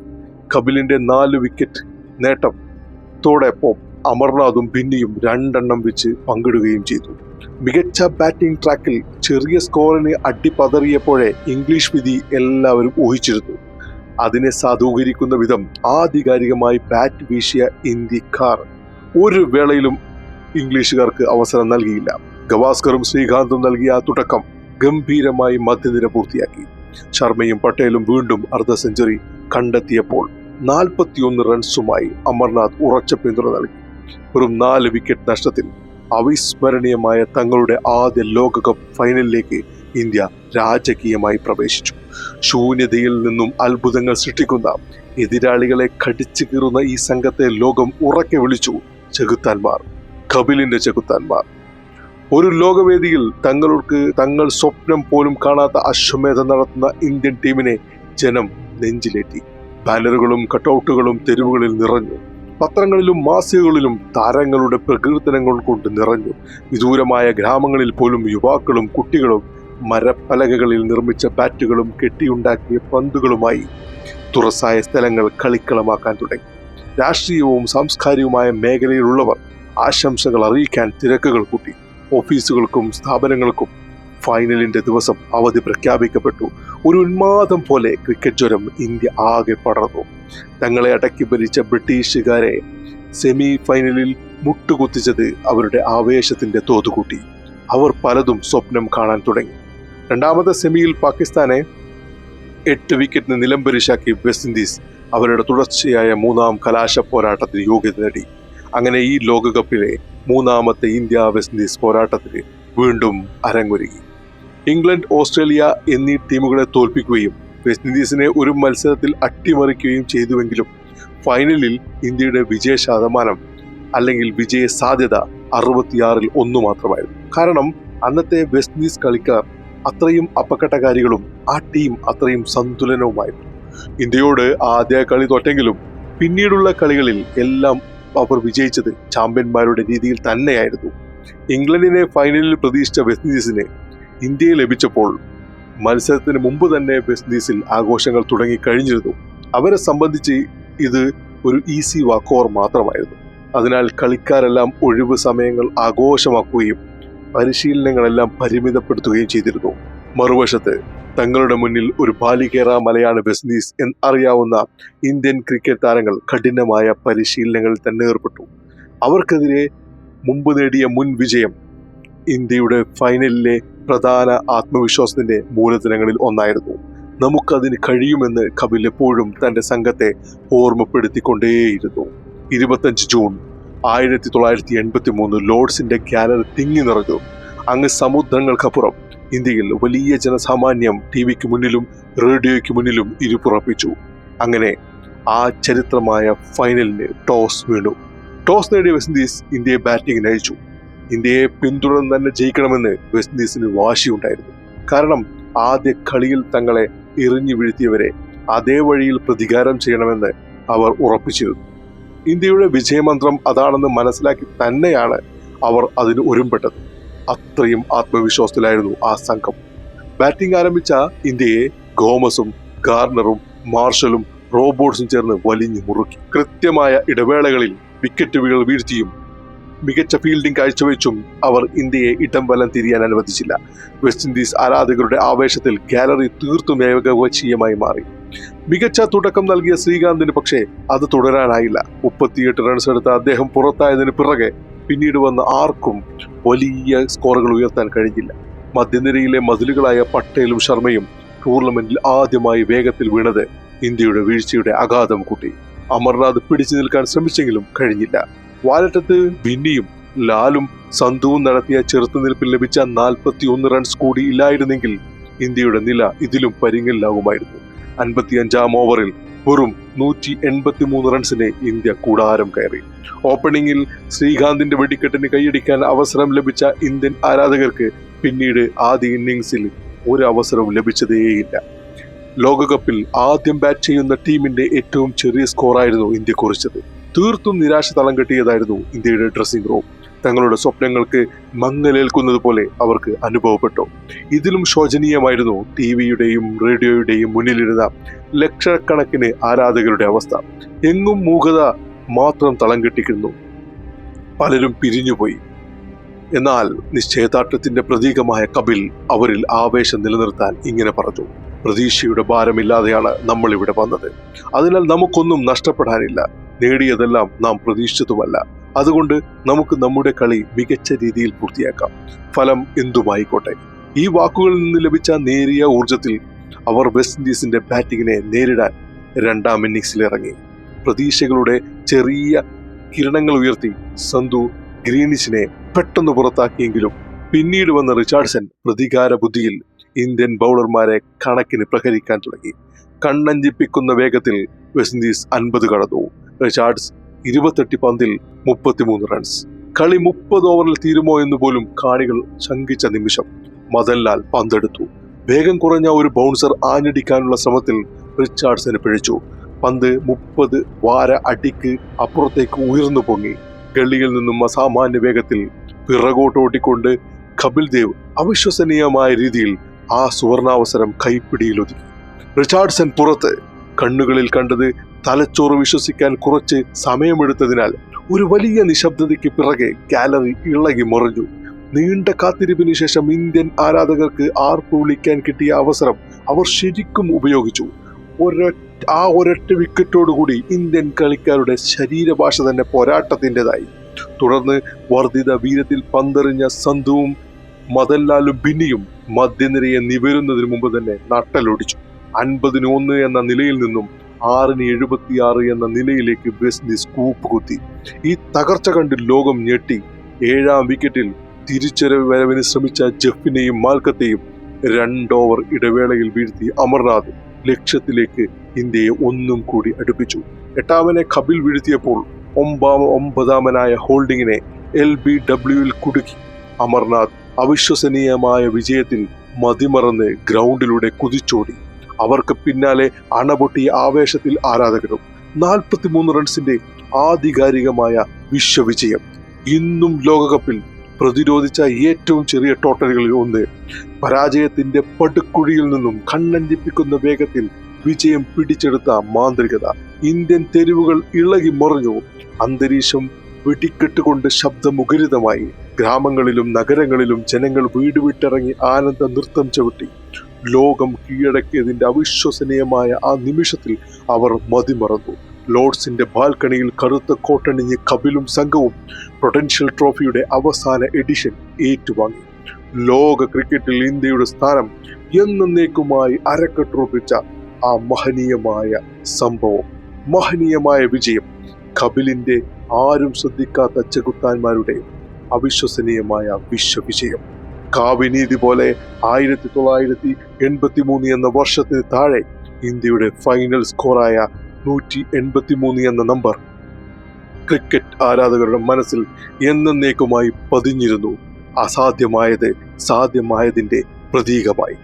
കപിലിന്റെ 4 വിക്കറ്റ് നേട്ടത്തോടൊപ്പം അമർനാഥും ബിന്നിയും 2 വെച്ച് പങ്കിടുകയും ചെയ്തു. മികച്ച ബാറ്റിംഗ് ട്രാക്കിൽ ചെറിയ സ്കോറിന് അടിപതറിയപ്പോഴേ ഇംഗ്ലീഷ് വിധി എല്ലാവരും ഊഹിച്ചിരുന്നു. അതിനെ സാധൂകരിക്കുന്ന വിധം ആധികാരികമായി ബാറ്റ് വീശിയ ഇന്ത്യക്കാർ ഒരു വേളയിലും ഇംഗ്ലീഷുകാർക്ക് അവസരം നൽകിയില്ല. ഗവാസ്കറും ശ്രീകാന്തും നൽകിയ ആ തുടക്കം ഗംഭീരമായി മധ്യനിര പൂർത്തിയാക്കി. ശർമ്മയും പട്ടേലും വീണ്ടും അർദ്ധ സെഞ്ചുറി കണ്ടെത്തിയപ്പോൾ 41 റൺസുമായി അമർനാഥ് ഉറച്ച പിന്തുണ നൽകി. വെറും 4 വിക്കറ്റ് നഷ്ടത്തിൽ അവിസ്മരണീയമായ തങ്ങളുടെ ആദ്യ ലോകകപ്പ് ഫൈനലിലേക്ക് ഇന്ത്യ രാജകീയമായി പ്രവേശിച്ചു. ശൂന്യതയിൽ നിന്നും അത്ഭുതങ്ങൾ സൃഷ്ടിക്കുന്ന എതിരാളികളെ കടിച്ചു കീറുന്ന ഈ സംഘത്തെ ലോകം ഉറക്കെ വിളിച്ചു ചെകുത്താന്മാർ, കപിലിന്റെ ചെകുത്താന്മാർ. ഒരു ലോകവേദിയിൽ തങ്ങൾ സ്വപ്നം പോലും കാണാത്ത അശ്വമേധം നടത്തുന്ന ഇന്ത്യൻ ടീമിനെ ജനം നെഞ്ചിലേറ്റി. ബാനറുകളും കട്ടൗട്ടുകളും തെരുവുകളിൽ നിറഞ്ഞു. പത്രങ്ങളിലും മാസികകളിലും താരങ്ങളുടെ പ്രകീർത്തനങ്ങൾ കൊണ്ട് നിറഞ്ഞു. വിദൂരമായ ഗ്രാമങ്ങളിൽ പോലും യുവാക്കളും കുട്ടികളും മരപ്പലകകളിൽ നിർമ്മിച്ച ബാറ്റുകളും കെട്ടിയുണ്ടാക്കിയ പന്തുകളുമായി തുറസായ സ്ഥലങ്ങൾ കളിക്കളമാക്കാൻ തുടങ്ങി. രാഷ്ട്രീയവും സാംസ്കാരികവുമായ മേഖലയിലുള്ളവർ ആശംസകൾ അറിയിക്കാൻ തിരക്കുകൾ കൂട്ടി. ഓഫീസുകൾക്കും സ്ഥാപനങ്ങൾക്കും ഫൈനലിന്റെ ദിവസം അവധി പ്രഖ്യാപിക്കപ്പെട്ടു. ഒരു ഉന്മാദം പോലെ ക്രിക്കറ്റ് ജ്വരം ഇന്ത്യ ആകെ പടർന്നു. തങ്ങളെ അടക്കി ഭരിച്ച ബ്രിട്ടീഷുകാരെ സെമി ഫൈനലിൽ മുട്ടുകുത്തിച്ചത് അവരുടെ ആവേശത്തിന്റെ തോതുകൂട്ടി. അവർ പലതും സ്വപ്നം കാണാൻ തുടങ്ങി. രണ്ടാമത്തെ സെമിയിൽ പാകിസ്ഥാനെ 8 വിക്കറ്റിന് നിലംപരിശാക്കി വെസ്റ്റ് ഇൻഡീസ് അവരുടെ തുടർച്ചയായ 3-ാം കലാശ പോരാട്ടത്തിന് യോഗ്യത നേടി. അങ്ങനെ ഈ ലോകകപ്പിലെ 3-ാമത്തെ ഇന്ത്യ വെസ്റ്റ് ഇൻഡീസ് പോരാട്ടത്തിന് വീണ്ടും അരങ്ങൊരുങ്ങി. ഇംഗ്ലണ്ട്, ഓസ്ട്രേലിയ എന്നീ ടീമുകളെ തോൽപ്പിക്കുകയും വെസ്റ്റ് ഇൻഡീസിനെ ഒരു മത്സരത്തിൽ അട്ടിമറിക്കുകയും ചെയ്തുവെങ്കിലും ഫൈനലിൽ ഇന്ത്യയുടെ വിജയ ശതമാനം അല്ലെങ്കിൽ വിജയ സാധ്യത 66-ൽ 1 മാത്രമായിരുന്നു. കാരണം അന്നത്തെ വെസ്റ്റ് ഇൻഡീസ് കളിക്കാർ അത്രയും അപകടകാരികളും ആ ടീം അത്രയും സന്തുലനവുമായിരുന്നു. ഇന്ത്യയോട് ആദ്യ കളി തോറ്റെങ്കിലും പിന്നീടുള്ള കളികളിൽ എല്ലാം അവർ വിജയിച്ചത് ചാമ്പ്യന്മാരുടെ രീതിയിൽ തന്നെയായിരുന്നു. ഇംഗ്ലണ്ടിനെ ഫൈനലിൽ പ്രതീക്ഷിച്ച വെസ്റ്റ് ഇൻഡീസിന് ഇന്ത്യയെ ലഭിച്ചപ്പോൾ മത്സരത്തിന് മുമ്പ് തന്നെ വെസ്റ്റ് ഇൻഡീസിൽ ആഘോഷങ്ങൾ തുടങ്ങിക്കഴിഞ്ഞിരുന്നു. അവരെ സംബന്ധിച്ച് ഇത് ഒരു ഈസി വാക്ക് ഓവർ മാത്രമായിരുന്നു. അതിനാൽ കളിക്കാരെല്ലാം ഒഴിവ് സമയങ്ങൾ ആഘോഷമാക്കുകയും പരിശീലനങ്ങളെല്ലാം പരിമിതപ്പെടുത്തുകയും ചെയ്തിരുന്നു. മറുവശത്ത് തങ്ങളുടെ മുന്നിൽ ഒരു ബാലികേറ മലയാണ് വെസ്റ്റ് ഇൻഡീസ് എന്നറിയാവുന്ന ഇന്ത്യൻ ക്രിക്കറ്റ് താരങ്ങൾ കഠിനമായ പരിശീലനങ്ങളിൽ തന്നെ ഏർപ്പെട്ടു. അവർക്കെതിരെ മുമ്പ് നേടിയ മുൻ വിജയം ഇന്ത്യയുടെ ഫൈനലിലെ പ്രധാന ആത്മവിശ്വാസത്തിന്റെ മൂലധനങ്ങളിൽ ഒന്നായിരുന്നു. നമുക്കതിന് കഴിയുമെന്ന് കപിൽ എപ്പോഴും തന്റെ സംഘത്തെ ഓർമ്മപ്പെടുത്തിക്കൊണ്ടേയിരുന്നു. 25 ജൂൺ 1983 ലോർഡ്സിന്റെ ഗാലറി തിങ്ങി നിറഞ്ഞു. അങ്ങ് സമുദ്രങ്ങൾക്കപ്പുറം ഇന്ത്യയിൽ വലിയ ജനസാമാന്യം ടിവിക്ക് മുന്നിലും റേഡിയോയ്ക്ക് മുന്നിലും ഇരുപ്പുറപ്പിച്ചു. അങ്ങനെ ആ ചരിത്രമായ ഫൈനലിന് ടോസ് വീണു. ടോസ് നേടിയ വെസ്റ്റ് ഇൻഡീസ് ഇന്ത്യയെ ബാറ്റിംഗിന് അയച്ചു. ഇന്ത്യയെ പിന്തുടർന്ന് തന്നെ ജയിക്കണമെന്ന് വെസ്റ്റ് ഇൻഡീസിന് വാശിയുണ്ടായിരുന്നു. കാരണം ആദ്യ കളിയിൽ തങ്ങളെ എറിഞ്ഞു വീഴ്ത്തിയവരെ അതേ വഴിയിൽ പ്രതികാരം ചെയ്യണമെന്ന് അവർ ഉറപ്പിച്ചിരുന്നു. ഇന്ത്യയുടെ വിജയമന്ത്രം അതാണെന്ന് മനസ്സിലാക്കി തന്നെയാണ് അവർ അതിന് ഒരുമ്പെട്ടത്. അത്രയും ആത്മവിശ്വാസത്തിലായിരുന്നു ആ സംഘം. ബാറ്റിംഗ് ആരംഭിച്ച ഇന്ത്യയെ ഗോമസും ഗാർണറും മാർഷലും റോബോട്ട്സും ചേർന്ന് വലിഞ്ഞു മുറുക്കി. കൃത്യമായ ഇടവേളകളിൽ വിക്കറ്റുകൾ വീഴ്ത്തിയും മികച്ച ഫീൽഡിംഗ് കാഴ്ചവെച്ചും അവർ ഇന്ത്യയെ ഇടം വലം തിരിയാൻ അനുവദിച്ചില്ല. വെസ്റ്റ് ഇൻഡീസ് ആരാധകരുടെ ആവേശത്തിൽ ഗാലറി തീർത്തും ഏകപക്ഷീയമായി മാറി. മികച്ച തുടക്കം നൽകിയ ശ്രീകാന്തിന് പക്ഷേ അത് തുടരാനായില്ല. 38 റൺസ് എടുത്ത അദ്ദേഹം പുറത്തായതിന് പിറകെ പിന്നീട് വന്ന ആർക്കും വലിയ സ്കോറുകൾ ഉയർത്താൻ കഴിഞ്ഞില്ല. മധ്യനിരയിലെ മതിലുകളായ പട്ടേലും ശർമ്മയും ടൂർണമെന്റിൽ ആദ്യമായി വേഗത്തിൽ വീണത് ഇന്ത്യയുടെ വീഴ്ചയുടെ ആഘാതം കൂട്ടി. അമർനാഥ് പിടിച്ചു നിൽക്കാൻ ശ്രമിച്ചെങ്കിലും കഴിഞ്ഞില്ല. വാലറ്റത്ത് ബിന്നിയും ലാലും സന്ധുവും നടത്തിയ ചെറുത്തുനിൽപ്പിൽ ലഭിച്ച 41 റൺസ് കൂടി ഇല്ലായിരുന്നെങ്കിൽ ഇന്ത്യയുടെ നില ഇതിലും പരിങ്ങലിലാകുമായിരുന്നു. 55-ാം ഓവറിൽ വെറും 183 റൺസിന് ഇന്ത്യ കൂടാരം കയറി. ഓപ്പണിംഗിൽ ശ്രീകാന്തിന്റെ വെടിക്കെട്ടിന് കൈയടിക്കാൻ അവസരം ലഭിച്ച ഇന്ത്യൻ ആരാധകർക്ക് പിന്നീട് ആദ്യ ഇന്നിംഗ്സിൽ ഒരു അവസരവും ലഭിച്ചതേയില്ല. ലോകകപ്പിൽ ആദ്യം ബാറ്റ് ചെയ്യുന്ന ടീമിന്റെ ഏറ്റവും ചെറിയ സ്കോറായിരുന്നു ഇന്ത്യ കുറിച്ചത്. തീർത്തും നിരാശ തളം കെട്ടിയതായിരുന്നു ഇന്ത്യയുടെ ഡ്രസ്സിംഗ് റൂം. തങ്ങളുടെ സ്വപ്നങ്ങൾക്ക് മങ്ങലേൽക്കുന്നത് പോലെ അവർക്ക് അനുഭവപ്പെട്ടു. ഇതിലും ശോചനീയമായിരുന്നു ടിവിയുടെയും റേഡിയോയുടെയും മുന്നിലിരുന്ന ലക്ഷക്കണക്കിന് ആരാധകരുടെ അവസ്ഥ. എങ്ങും മൂകത മാത്രം തളം കെട്ടിക്കുന്നു. പലരും പിരിഞ്ഞുപോയി. എന്നാൽ നിശ്ചയദാർഢ്യത്തിന്റെ പ്രതീകമായ കപിൽ അവരിൽ ആവേശം നിലനിർത്താൻ ഇങ്ങനെ പറഞ്ഞു: പ്രതീക്ഷയുടെ ഭാരമില്ലാതെയാണ് നമ്മൾ ഇവിടെ വന്നത്. അതിനാൽ നമുക്കൊന്നും നഷ്ടപ്പെടാനില്ല. നേടിയതെല്ലാം നാം പ്രതീക്ഷിച്ചതുമല്ല. അതുകൊണ്ട് നമുക്ക് നമ്മുടെ കളി മികച്ച രീതിയിൽ പൂർത്തിയാക്കാം. ഫലം എന്തുമായിക്കോട്ടെ. ഈ വാക്കുകളിൽ നിന്ന് ലഭിച്ച നേരിയ ഊർജത്തിൽ അവർ വെസ്റ്റ് ഇൻഡീസിന്റെ ബാറ്റിങ്ങിനെ നേരിടാൻ രണ്ടാം ഇന്നിംഗ്സിൽ ഇറങ്ങി. പ്രതീക്ഷകളുടെ ചെറിയ കിരണങ്ങൾ ഉയർത്തി സന്ധു ഗ്രീനിഷിനെ പെട്ടെന്ന് പുറത്താക്കിയെങ്കിലും പിന്നീട് വന്ന റിച്ചാർഡ്സൺ പ്രതികാര ബുദ്ധിയിൽ ഇന്ത്യൻ ബൗളർമാരെ കണക്കിന് പ്രഹരിക്കാൻ തുടങ്ങി. കണ്ണഞ്ചിപ്പിക്കുന്ന വേഗത്തിൽ വെസ്റ്റ് ഇൻഡീസ് 50 കടന്നു. റിച്ചാർഡ്സ് 28 പന്തിൽ 33 റൺസ്. കളി 30 ഓവറിൽ തീരുമോ എന്ന് പോലും കാണികൾ ശങ്കിച്ച നിമിഷം മദൻലാൽ പന്തെടുത്തു. വേഗം കുറഞ്ഞ ഒരു ബൗൺസർ ആഞ്ഞടിക്കാനുള്ള ശ്രമത്തിൽ റിച്ചാർഡ്സന് പിഴച്ചു. പന്ത് 30 വാര അടിക്ക് അപ്പുറത്തേക്ക് ഉയർന്നു പൊങ്ങി. ഗള്ളിയിൽ നിന്നും അസാമാന്യ വേഗത്തിൽ പിറകോട്ടോട്ടിക്കൊണ്ട് കപിൽ ദേവ് അവിശ്വസനീയമായ രീതിയിൽ ആ സുവർണാവസരം കൈപ്പിടിയിലൊതുക്കി. റിച്ചാർഡ്സൺ പുറത്ത്. കണ്ണുകളിൽ കണ്ടത് തലച്ചോറ് വിശ്വസിക്കാൻ കുറച്ച് സമയമെടുത്തതിനാൽ ഒരു വലിയ നിശബ്ദതയ്ക്ക് പിറകെ ഗാലറി ഇളകി മറിഞ്ഞു. നീണ്ട കാത്തിരിപ്പിന് ശേഷം ഇന്ത്യൻ ആരാധകർക്ക് ആർപ്പ് വിളിക്കാൻ കിട്ടിയ അവസരം അവർ ശരിക്കും ഉപയോഗിച്ചു. ഒരൊറ്റ വിക്കറ്റോടുകൂടി ഇന്ത്യൻ കളിക്കാരുടെ ശരീരഭാഷ തന്നെ പോരാട്ടത്തിൻ്റെതായി. തുടർന്ന് വർദ്ധിത വീരത്തിൽ പന്തെറിഞ്ഞ സന്ധുവും മദൻലാലും ബിന്നിയും മധ്യനിരയെ നിവരുന്നതിന് മുമ്പ് തന്നെ നട്ടലൊടിച്ചു. 50-1 എന്ന നിലയിൽ നിന്നും 6-76 എന്ന നിലയിലേക്ക് വെസ്റ്റ് ഇൻഡീസ് കൂപ്പ് കുത്തി. ഈ തകർച്ച കണ്ട് ലോകം ഞെട്ടി. 7-ാം വിക്കറ്റിൽ തിരിച്ചുവരവിന് ശ്രമിച്ച ജെഫിനെയും മാൽക്കത്തെയും 2 ഓവർ ഇടവേളയിൽ വീഴ്ത്തി അമർനാഥ് ലക്ഷ്യത്തിലേക്ക് ഇന്ത്യയെ ഒന്നും കൂടി അടുപ്പിച്ചു. 8-ാമനെ കപിൽ വീഴ്ത്തിയപ്പോൾ 9-ാമനായ ഹോൾഡിങ്ങിനെ LBWയിൽ കുടുക്കി. അമർനാഥ് അവിശ്വസനീയമായ വിജയത്തിൽ മതിമറന്ന് ഗ്രൗണ്ടിലൂടെ കുതിച്ചോടി. അവർക്ക് പിന്നാലെ അണപൊട്ടിയ ആവേശത്തിൽ ആരാധകരും. 43 റൺസിന്റെ ആധികാരികമായ വിശ്വവിജയം. ഇന്നും ലോകകപ്പിൽ പ്രതിരോധിച്ച ഏറ്റവും ചെറിയ ടോട്ടലുകളിൽ ഒന്ന്. പരാജയത്തിന്റെ പടുക്കുഴിയിൽ നിന്നും കണ്ണഞ്ചിപ്പിക്കുന്ന വേഗത്തിൽ വിജയം പിടിച്ചെടുത്ത മാന്ത്രികത. ഇന്ത്യൻ തെരുവുകൾ ഇളകി മറിഞ്ഞു. അന്തരീക്ഷം വെടിക്കെട്ടുകൊണ്ട് ശബ്ദമുഖരിതമായി. ഗ്രാമങ്ങളിലും നഗരങ്ങളിലും ജനങ്ങൾ വീട് വിട്ടിറങ്ങി ആനന്ദ നൃത്തം ചവിട്ടി. ലോകം കീഴടക്കിയതിന്റെ അവിശ്വസനീയമായ ആ നിമിഷത്തിൽ അവർ മതിമറന്നു. ലോർഡ്സിന്റെ ബാൽക്കണിയിൽ കറുത്ത കോട്ടണിഞ്ഞ് കപിലും സംഘവും പൊട്ടൻഷ്യൽ ട്രോഫിയുടെ അവസാന എഡിഷൻ ഏറ്റുവാങ്ങി. ലോക ക്രിക്കറ്റിൽ ഇന്ത്യയുടെ സ്ഥാനം എന്നേക്കുമായി അരക്കെട്ടുറപ്പിച്ച ആ മഹനീയമായ സംഭവം, മഹനീയമായ വിജയം, കപിലിന്റെ ആരും ശ്രദ്ധിക്കാത്ത ചെകുത്താന്മാരുടെ അവിശ്വസനീയമായ വിശ്വവിജയം. കാവ്യനീതി പോലെ 1983 എന്ന വർഷത്തിന് താഴെ ഇന്ത്യയുടെ ഫൈനൽ സ്കോറായ 183 എന്ന നമ്പർ ക്രിക്കറ്റ് ആരാധകരുടെ മനസ്സിൽ എന്നേക്കുമായി പതിഞ്ഞിരുന്നു. അസാധ്യമായത് സാധ്യമായതിന്റെ പ്രതീകമായി.